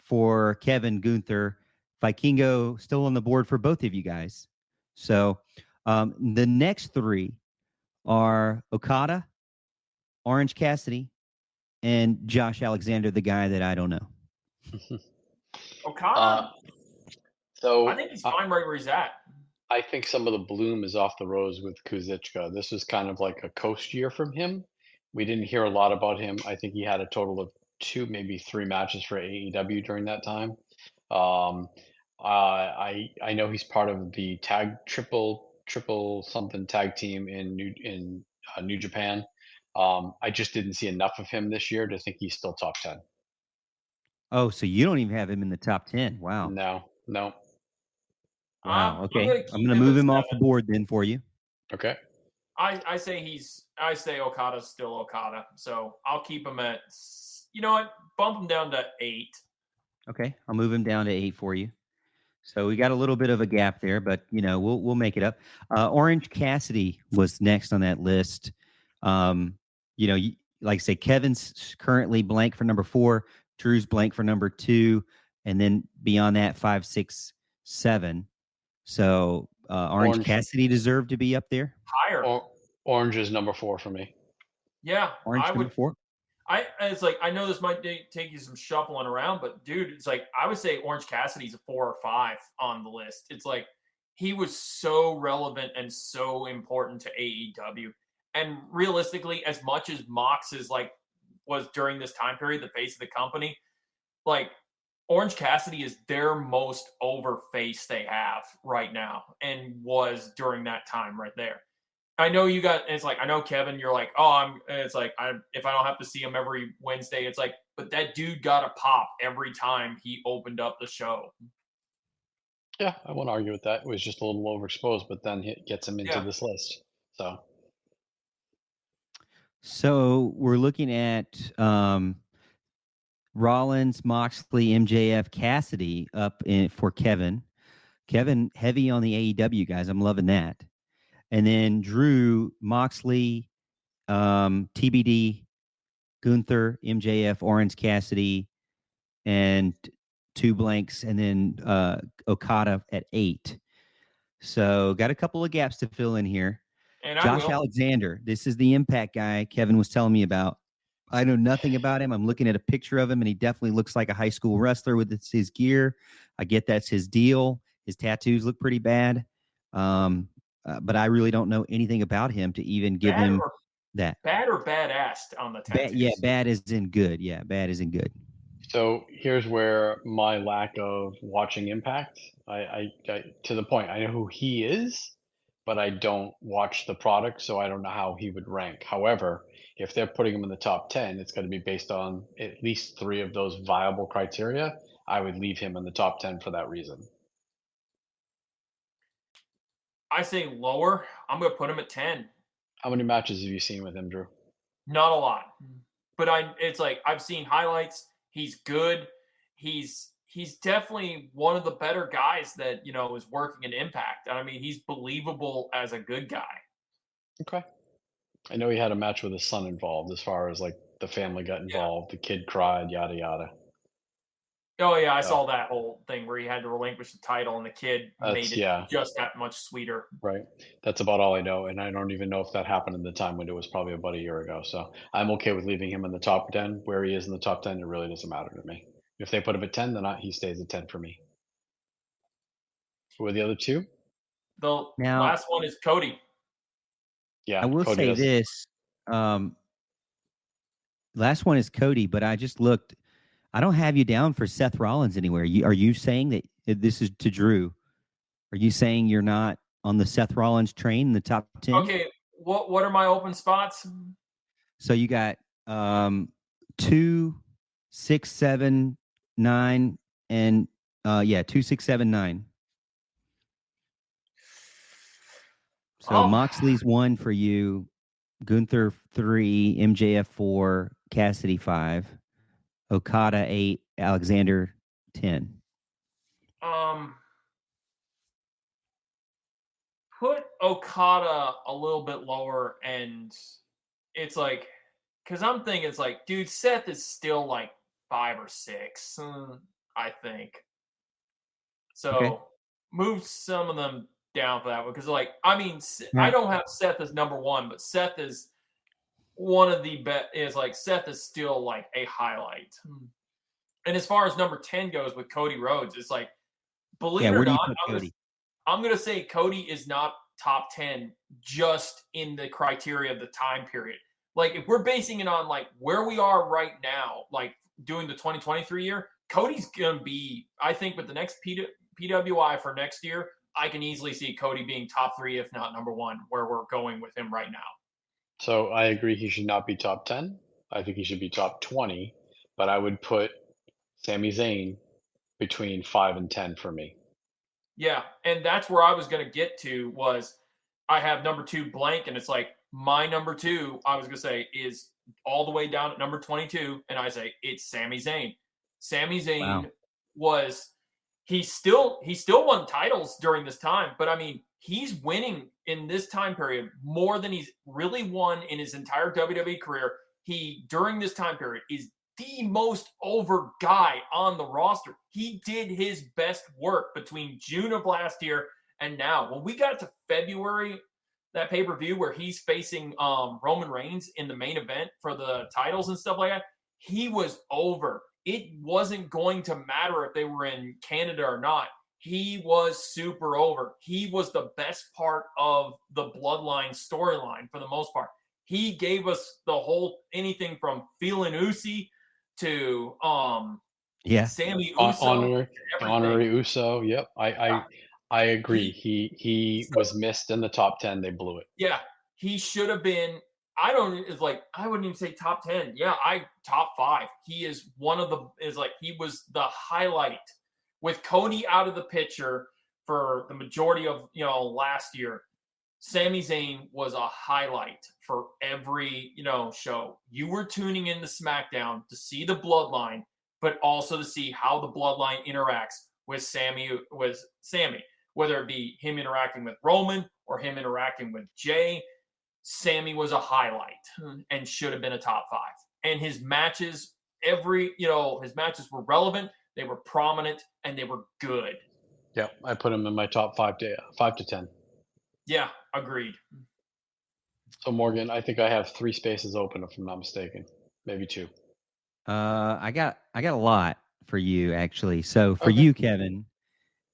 for Kevin, Gunther, Vikingo still on the board for both of you guys. So the next 3 are Okada, Orange Cassidy, and Josh Alexander, the guy that I don't know. Okada. So I think he's fine right where he's at. I think some of the bloom is off the rose with Kuzichka. This was kind of like a coast year from him. We didn't hear a lot about him. I think he had a total of 2, maybe 3 matches for AEW during that time. Um, I know he's part of the tag triple something tag team in New Japan. I just didn't see enough of him this year to think he's still top 10. Oh, so you don't even have him in the top 10. Wow. No. Wow. I'm Okay. gonna I'm keep going to him move at him off 7. the board then for you. Okay. I say Okada's still Okada, so I'll keep him at. You know what? Bump him down to 8. Okay. I'll move him down to 8 for you. So we got a little bit of a gap there, but we'll make it up. Orange Cassidy was next on that list. Like I say, Kevin's currently blank for number 4, Drew's blank for number 2, and then beyond that 5, 6, 7. So Orange Cassidy deserved to be up there. Higher. Orange is number 4 for me. Yeah, Orange I number would. 4. It's like I know this might take you some shuffling around, but dude, it's like I would say Orange Cassidy's a 4 or 5 on the list. It's like he was so relevant and so important to AEW. And realistically, as much as Mox is like was during this time period the face of the company, like Orange Cassidy is their most over face they have right now, and was during that time right there. I know you got. It's like I know Kevin. You're like, oh, I'm. It's like if I don't have to see him every Wednesday, it's like, but that dude got a pop every time he opened up the show. Yeah, I won't argue with that. It was just a little overexposed, but then it gets him into Yeah. this list. So we're looking at Rollins, Moxley, MJF, Cassidy up for Kevin. Kevin heavy on the AEW guys. I'm loving that. And then Drew, Moxley, TBD, Gunther, MJF, Orange Cassidy, and 2 blanks, and then Okada at 8. So got a couple of gaps to fill in here. And Josh Alexander, this is the Impact guy Kevin was telling me about. I know nothing about him. I'm looking at a picture of him, and he definitely looks like a high school wrestler with his gear. I get that's his deal. His tattoos look pretty bad. But I really don't know anything about him to even give him that. Bad or badass on the tattoos? Bad is in good. Yeah, bad is in good. So here's where my lack of watching Impact, I to the point, I know who he is, but I don't watch the product, so I don't know how he would rank. However, if they're putting him in the top 10, it's going to be based on at least 3 of those viable criteria. I would leave him in the top 10 for that reason. I say lower. I'm going to put him at 10. How many matches have you seen with him, Drew? Not a lot, but it's like I've seen highlights. He's good. He's definitely one of the better guys that is working in Impact. I mean, he's believable as a good guy. Okay. I know he had a match with his son involved, as far as like the family got involved, the kid cried, yada yada. Oh yeah, I saw that whole thing where he had to relinquish the title, and the kid made it just that much sweeter. Right. That's about all I know, and I don't even know if that happened in the time window. It was probably about a year ago. So I'm okay with leaving him in the top 10. Where he is in the top 10, it really doesn't matter to me. If they put him at 10, then he stays at 10 for me. Who are the other 2? The last one is Cody. Yeah, I will Cody say this. last one is Cody, but I just looked. I don't have you down for Seth Rollins anywhere. Are you saying that this is to Drew? Are you saying you're not on the Seth Rollins train in the top 10? Okay, what are my open spots? So you got 2, 6, 7, 9, and 2, 6, 7, 9. So Moxley's 1 for you, Gunther 3, MJF 4, Cassidy 5, Okada 8, Alexander 10. Put Okada a little bit lower, and it's like, because I'm thinking it's like, dude, Seth is still like 5 or 6, I think. So Okay. move some of them down for that one, because like, I mean, Right. I don't have Seth as number 1, but Seth is one of the best. Is like Seth is still like a highlight. And as far as number 10 goes with Cody Rhodes, it's like, believe it or Where do you not, put Cody? I'm going to say Cody is not top 10 just in the criteria of the time period. Like, if we're basing it on like where we are right now, like doing the 2023 year, Cody's going to be, I think, with the next PWI for next year, I can easily see Cody being top 3, if not number 1, where we're going with him right now. So I agree he should not be top 10. I think he should be top 20, but I would put Sami Zayn between 5 and 10 for me. Yeah, and that's where I was going to get to was I have number 2 blank, and it's like my number 2, I was going to say, is all the way down at number 22, and I say it's Sami Zayn. Sami Zayn was he still won titles during this time, but I mean, he's winning in this time period more than he's really won in his entire WWE career. He during this time period is the most over guy on the roster. He did his best work between June of last year and now. When we got to February, that pay-per-view where he's facing Roman Reigns in the main event for the titles and stuff like that, he was over. It wasn't going to matter if they were in Canada or not. He was super over. He was the best part of the Bloodline storyline for the most part. He gave us the whole anything from feeling Usi to Sammy Uso, honorary Uso. Yep, I agree. He was missed in the top 10. They blew it. Yeah, he should have been. I wouldn't even say top 10. Yeah, top 5. He is one of the he was the highlight with Cody out of the picture for the majority of last year. Sami Zayn was a highlight for every, show. You were tuning in to SmackDown to see the Bloodline, but also to see how the Bloodline interacts with Sammy, whether it be him interacting with Roman or him interacting with Jay. Sammy was a highlight and should have been a top 5. And his matches, his matches were relevant, they were prominent, and they were good. Yeah, I put him in my top 5 to 10. Yeah, agreed. So Morgan, I think I have 3 spaces open if I'm not mistaken, maybe 2. I got a lot for you actually. So for you, Kevin,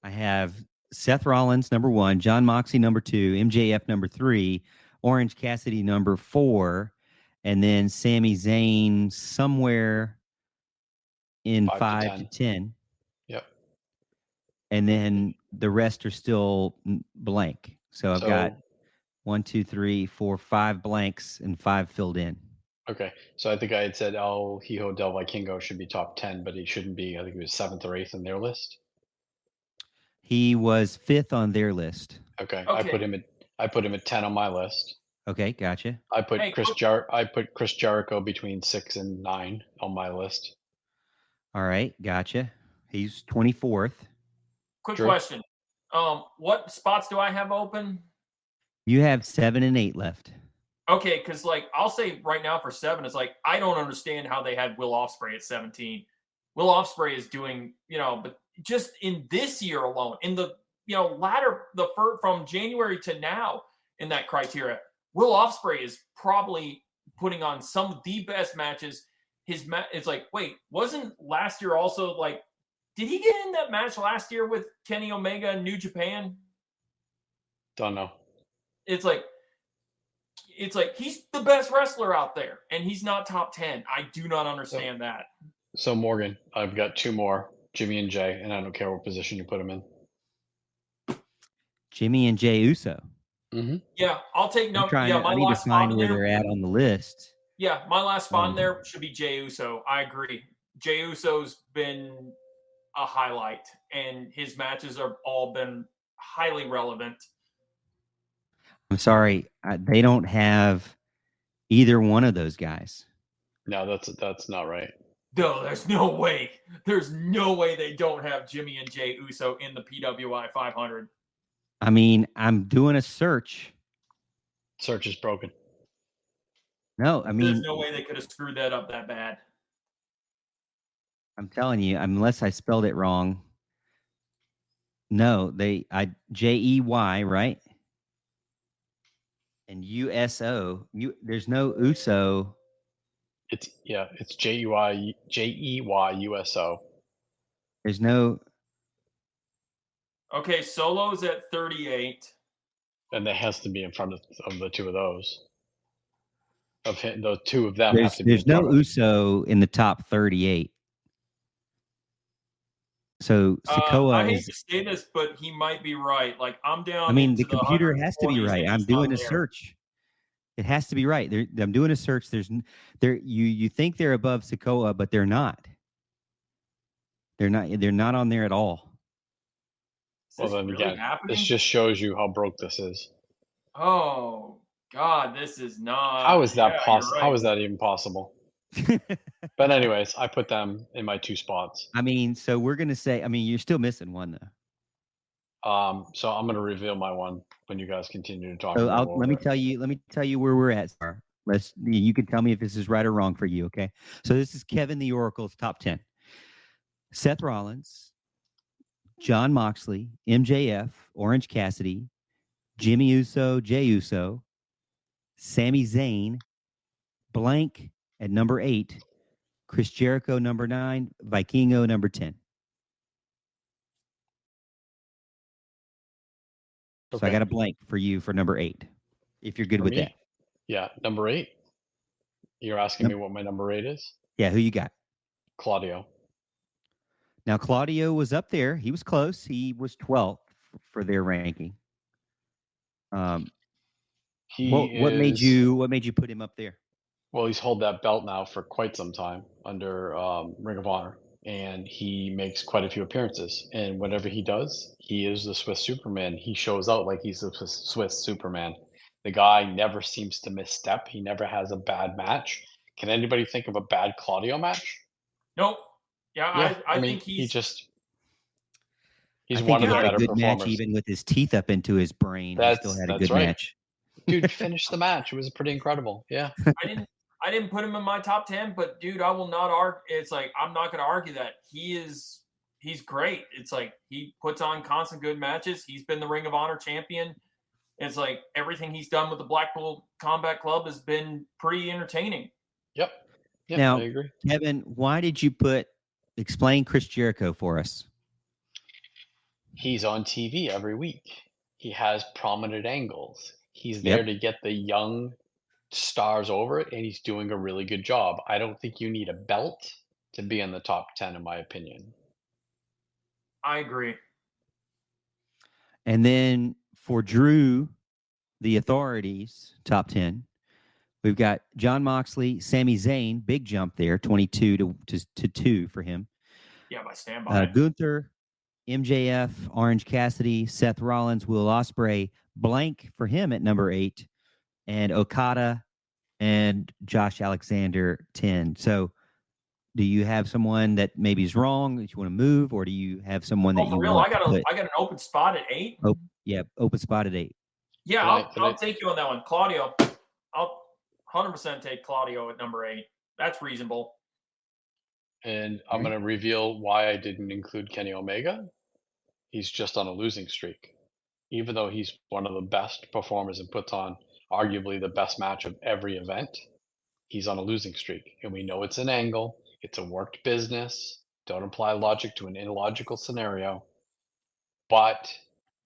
I have Seth Rollins number 1, John Moxley number 2, MJF number 3, Orange Cassidy number 4, and then Sami Zayn somewhere in 5 to 10. Yep. And then the rest are still blank. So I've got 1, 2, 3, 4, 5 blanks and 5 filled in. Okay. So I think I had said El Hijo del Vikingo should be top 10, but he shouldn't be. I think he was 7th or 8th in their list. He was 5th on their list. Okay. I put him at 10 on my list. Okay, gotcha. I put Chris Jericho between 6 and 9 on my list. All right, gotcha. He's 24th. Quick question. What spots do I have open? You have 7 and 8 left. Okay, because I'll say right now for 7, it's I don't understand how they had Will Ospreay at 17. Will Ospreay is doing, but just in this year alone, in the from January to now in that criteria, Will Ospreay is probably putting on some of the best matches. It's wait, wasn't last year also did he get in that match last year with Kenny Omega in New Japan? Don't know. It's it's like he's the best wrestler out there, and he's not top 10. I do not understand that. So Morgan, I've got two more, Jimmy and Jay, and I don't care what position you put them in. Jimmy and Jay Uso. Mm-hmm. Yeah, I'll take no. Yeah, I need to find where they're at on the list. Yeah, my last spot in there should be Jey Uso. I agree. Jey Uso's been a highlight, and his matches have all been highly relevant. I'm sorry, they don't have either one of those guys. No, that's not right. No, there's no way. There's no way they don't have Jimmy and Jey Uso in the PWI 500. I mean, I'm doing a search. Search is broken. No, I mean, there's no way they could have screwed that up that bad. I'm telling you, unless I spelled it wrong. No, Jey, right? And USO. There's no Uso. It's Jeyuso. There's no. Okay, Solo's at 38. And that has to be in front of the two of those. Of him, the two of them have to be. There's no Uso in the top 38. So Sikoa I hate to say this, but he might be right. Like I'm down. I mean, the computer has to be right. I'm doing a search. It has to be right. I'm doing a search. You think they're above Sikoa, but they're not. They're not on there at all. Well, then again, this just shows you how broke this is. Oh God, this is not. How is that possible? Right. How is that even possible? But anyways, I put them in my two spots. I mean, so we're gonna say. I mean, you're still missing one though. So I'm gonna reveal my one when you guys continue to talk. So let me tell you where we're at, sir. You can tell me if this is right or wrong for you. Okay. So this is Kevin the Oracle's top 10. Seth Rollins, John Moxley, MJF, Orange Cassidy, Jimmy Uso, Jey Uso, Sami Zayn, blank at number 8, Chris Jericho number 9, Vikingo number 10. Okay. So I got a blank for you for number 8, if you're good with that. Yeah, number 8. You're asking me what my number 8 is? Yeah, who you got? Claudio. Now, Claudio was up there. He was close. He was 12th for their ranking. What made you put him up there? Well, he's held that belt now for quite some time under Ring of Honor, and he makes quite a few appearances. And whatever he does, he is the Swiss Superman. He shows out like he's the Swiss Superman. The guy never seems to misstep. He never has a bad match. Can anybody think of a bad Claudio match? Nope. Yeah, I mean, think he's one of the better good performers. Match, even with his teeth up into his brain, he still had a good match. Dude, finished the match. It was pretty incredible. Yeah. I didn't put him in my top 10, but dude, I will not argue. It's like I'm not going to argue that he's great. It's like he puts on constant good matches. He's been the Ring of Honor champion. It's like everything he's done with the Blackpool Combat Club has been pretty entertaining. Yep. Now, I agree. Kevin, why did you explain Chris Jericho for us? He's on TV every week. He has prominent angles. He's there to get the young stars over it, and he's doing a really good job. I don't think you need a belt to be in the top 10, in my opinion. I agree. And then for Drew, the Authorities, top 10, we've got John Moxley, Sami Zayn, big jump there, 22 to 2 for him. Yeah, by standby. Gunther, MJF, Orange Cassidy, Seth Rollins, Will Ospreay, blank for him at number 8, and Okada and Josh Alexander 10. So do you have someone that maybe is wrong that you want to move, or do you have someone that you want I got an open spot at 8? Open spot at 8. Yeah, I'll take you on that one. Claudio. I'll 100% take Claudio at number 8. That's reasonable. And I'm going to reveal why I didn't include Kenny Omega. He's just on a losing streak. Even though he's one of the best performers and puts on arguably the best match of every event, he's on a losing streak. And we know it's an angle. It's a worked business. Don't apply logic to an illogical scenario. But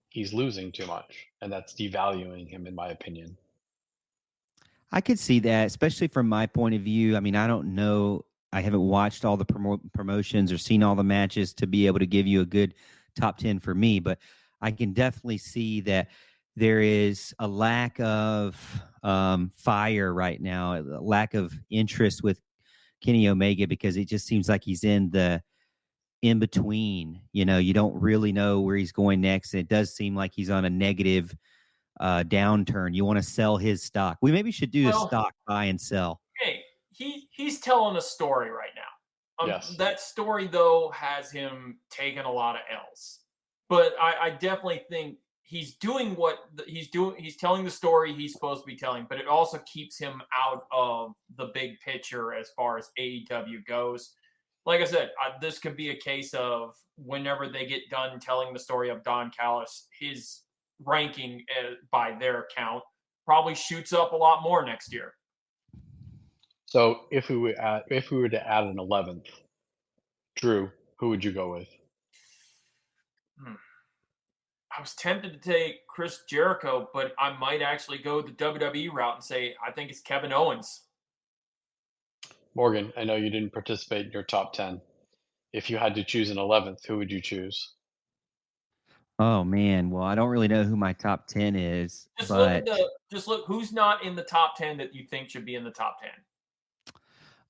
he's losing too much. And that's devaluing him, in my opinion. I could see that, especially from my point of view. I mean, I don't know. I haven't watched all the promotions or seen all the matches to be able to give you a good top 10 for me, but I can definitely see that there is a lack of fire right now, a lack of interest with Kenny Omega because it just seems like he's in the in between. You don't really know where he's going next. And it does seem like he's on a negative downturn. You want to sell his stock. We maybe should do a stock buy and sell. Hey, he's telling a story right now. Yes. That story though has him taking a lot of L's, but I definitely think he's doing what he's doing. He's telling the story he's supposed to be telling, but it also keeps him out of the big picture as far as AEW goes. Like I said, this could be a case of whenever they get done telling the story of Don Callis, his ranking by their account probably shoots up a lot more next year. So if we were to add an 11th, Drew, who would you go with? I was tempted to take Chris Jericho, but I might actually go the WWE route and say I think it's Kevin Owens. Morgan, I know you didn't participate in your top 10. If you had to choose an 11th, who would you choose? Oh man, well I don't really know who my top 10 is. Just but look who's not in the top 10 that you think should be in the top 10.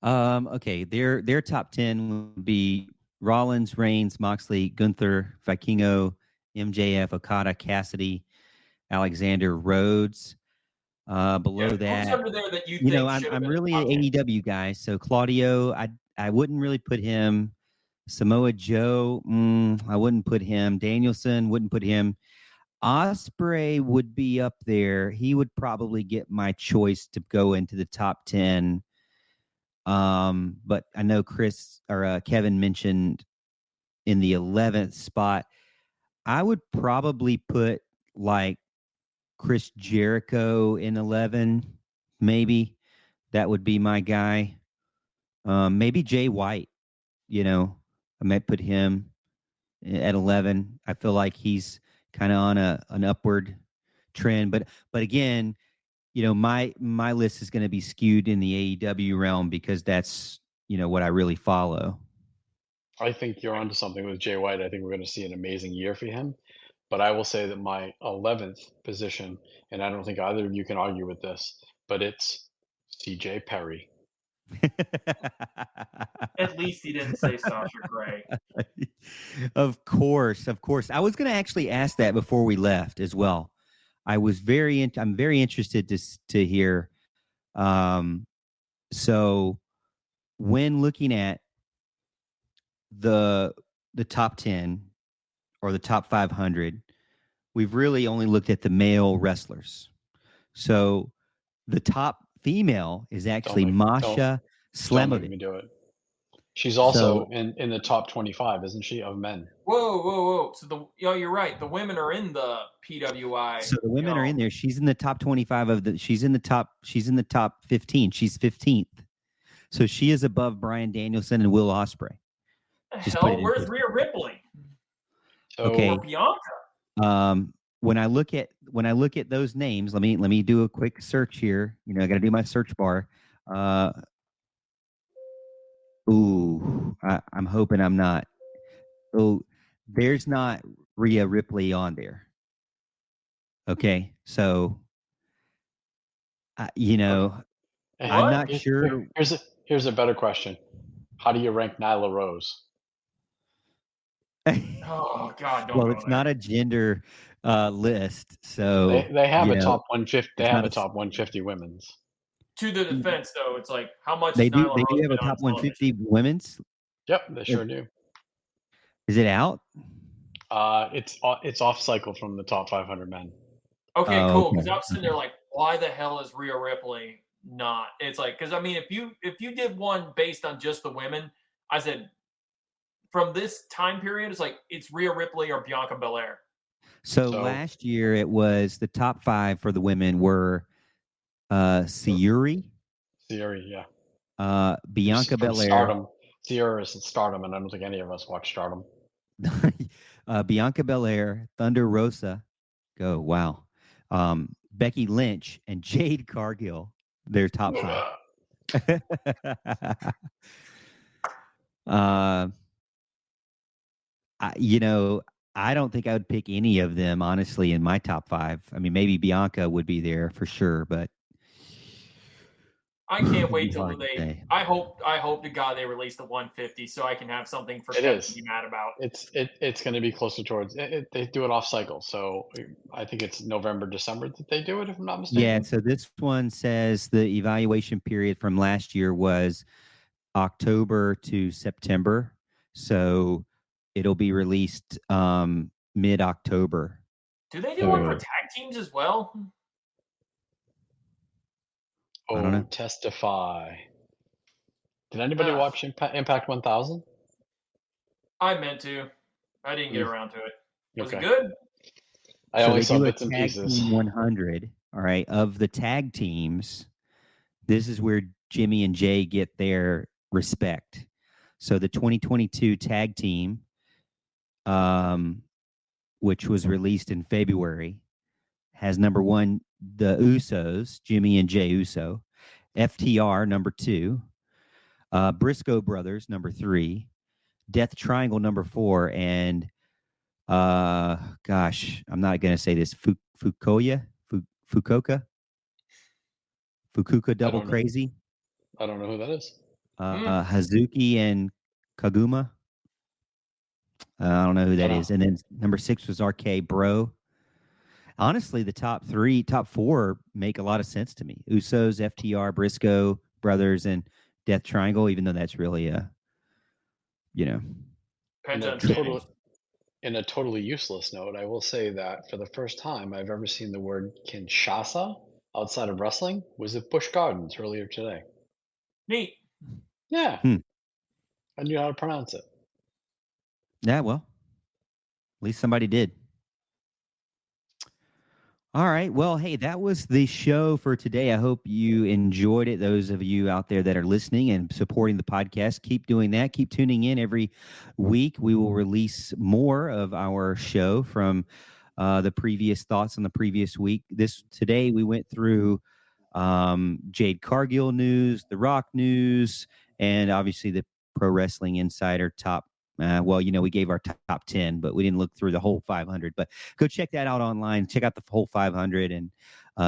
Okay, their top 10 would be Rollins, Reigns, Moxley, Gunther, Vikingo, MJF, Okada, Cassidy, Alexander, Rhodes. Below that, who's under there that you think I'm really an AEW guy, so Claudio, I wouldn't really put him. Samoa Joe, I wouldn't put him. Danielson, wouldn't put him. Osprey would be up there. He would probably get my choice to go into the top 10. But I know Chris or Kevin mentioned in the 11th spot, I would probably put like Chris Jericho in 11, maybe. That would be my guy. Maybe Jay White, I might put him at 11. I feel like he's kind of on an upward trend, but again, my list is going to be skewed in the AEW realm because that's what I really follow. I think you're onto something with Jay White. I think we're going to see an amazing year for him. But I will say that my 11th position, and I don't think either of you can argue with this, but it's CJ Perry. At least he didn't say Sasha Grey. Of course. I was going to actually ask that before we left as well. I'm very interested to hear. So when looking at the top 10 or the top 500, we've really only looked at the male wrestlers. So the top female is actually Masha Slamovich. Don't make me do it. She's also in the top 25, isn't she, of men? Whoa! So you're right. The women are in the PWI. So the women are in there. She's in the top 25 she's in the top 15. She's 15th. So she is above Bryan Danielson and Will Ospreay. Where's Rhea Ripley? Okay. Or Bianca. When I look at those names, let me do a quick search here. I got to do my search bar. I'm hoping I'm not. Oh, there's not Rhea Ripley on there. Okay, so I'm not sure. Here's a better question. How do you rank Nyla Rose? Oh God! Well, it's not a gender list, so they have a top 150. They have a top 150 women's. To the defense, though, it's like how much they do. They do have a top 150 women's. Yep, they sure do. Is it out? It's off cycle from the top 500 men. Okay, cool. Because I was sitting there like, why the hell is Rhea Ripley not? It's like, because I mean, if you did one based on just the women, I said from this time period, it's like it's Rhea Ripley or Bianca Belair. So last year it was the top 5 for the women were Sayuri, yeah. Bianca Belair. Stardom. Sayuri is in Stardom, and I don't think any of us watch Stardom. Bianca Belair, Thunder Rosa, Becky Lynch, and Jade Cargill. their top 5. I don't think I would pick any of them, honestly, in my top 5. I mean, maybe Bianca would be there for sure, but I can't it'd wait be till hard to say. I hope to God they release the 150 so I can have something for It Kevin is. to be mad about. It's going to be closer towards they do it off cycle, so I think it's November, December that they do it, if I'm not Yeah, mistaken. so this one says the evaluation period from last year was October to September. So it'll be released mid-October. Do they do one for tag teams as well? I don't know. Testify. Did anybody watch Impact 1000? I meant to. I didn't get around to it. Was it Okay. good? I So only they saw do a bits and tag pieces. team 100. All right, of the tag teams, this is where Jimmy and Jay get their respect. So the 2022 tag team, which was released in February, has number 1 the Usos, Jimmy and Jay Uso, FTR number 2, Briscoe Brothers number 3, Death Triangle number 4, and gosh, I'm not gonna say this. Fukuoka Double Crazy. I don't know who that is. Hazuki and Kaguma. I don't know who that is. And then number 6 was RK Bro. Honestly, the top 4 make a lot of sense to me. Usos, FTR, Briscoe Brothers, and Death Triangle, even though that's really In a totally useless note, I will say that for the first time I've ever seen the word Kinshasa outside of wrestling was at Busch Gardens earlier today. Neat. Yeah. I knew how to pronounce it. Yeah, well, at least somebody did. All right. Well, hey, that was the show for today. I hope you enjoyed it. Those of you out there that are listening and supporting the podcast, keep doing that. Keep tuning in every week. We will release more of our show from the previous thoughts on the previous week. Today we went through Jade Cargill news, The Rock news, and obviously the Pro Wrestling Insider top. We gave our top 10, but we didn't look through the whole 500. But go check that out online. Check out the whole 500 and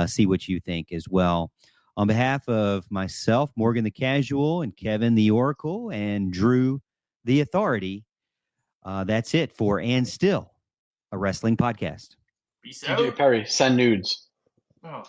see what you think as well. On behalf of myself, Morgan the Casual, and Kevin the Oracle, and Drew the Authority, that's it for And Still, a wrestling podcast. Peace out. DJ Perry, send nudes. Oh.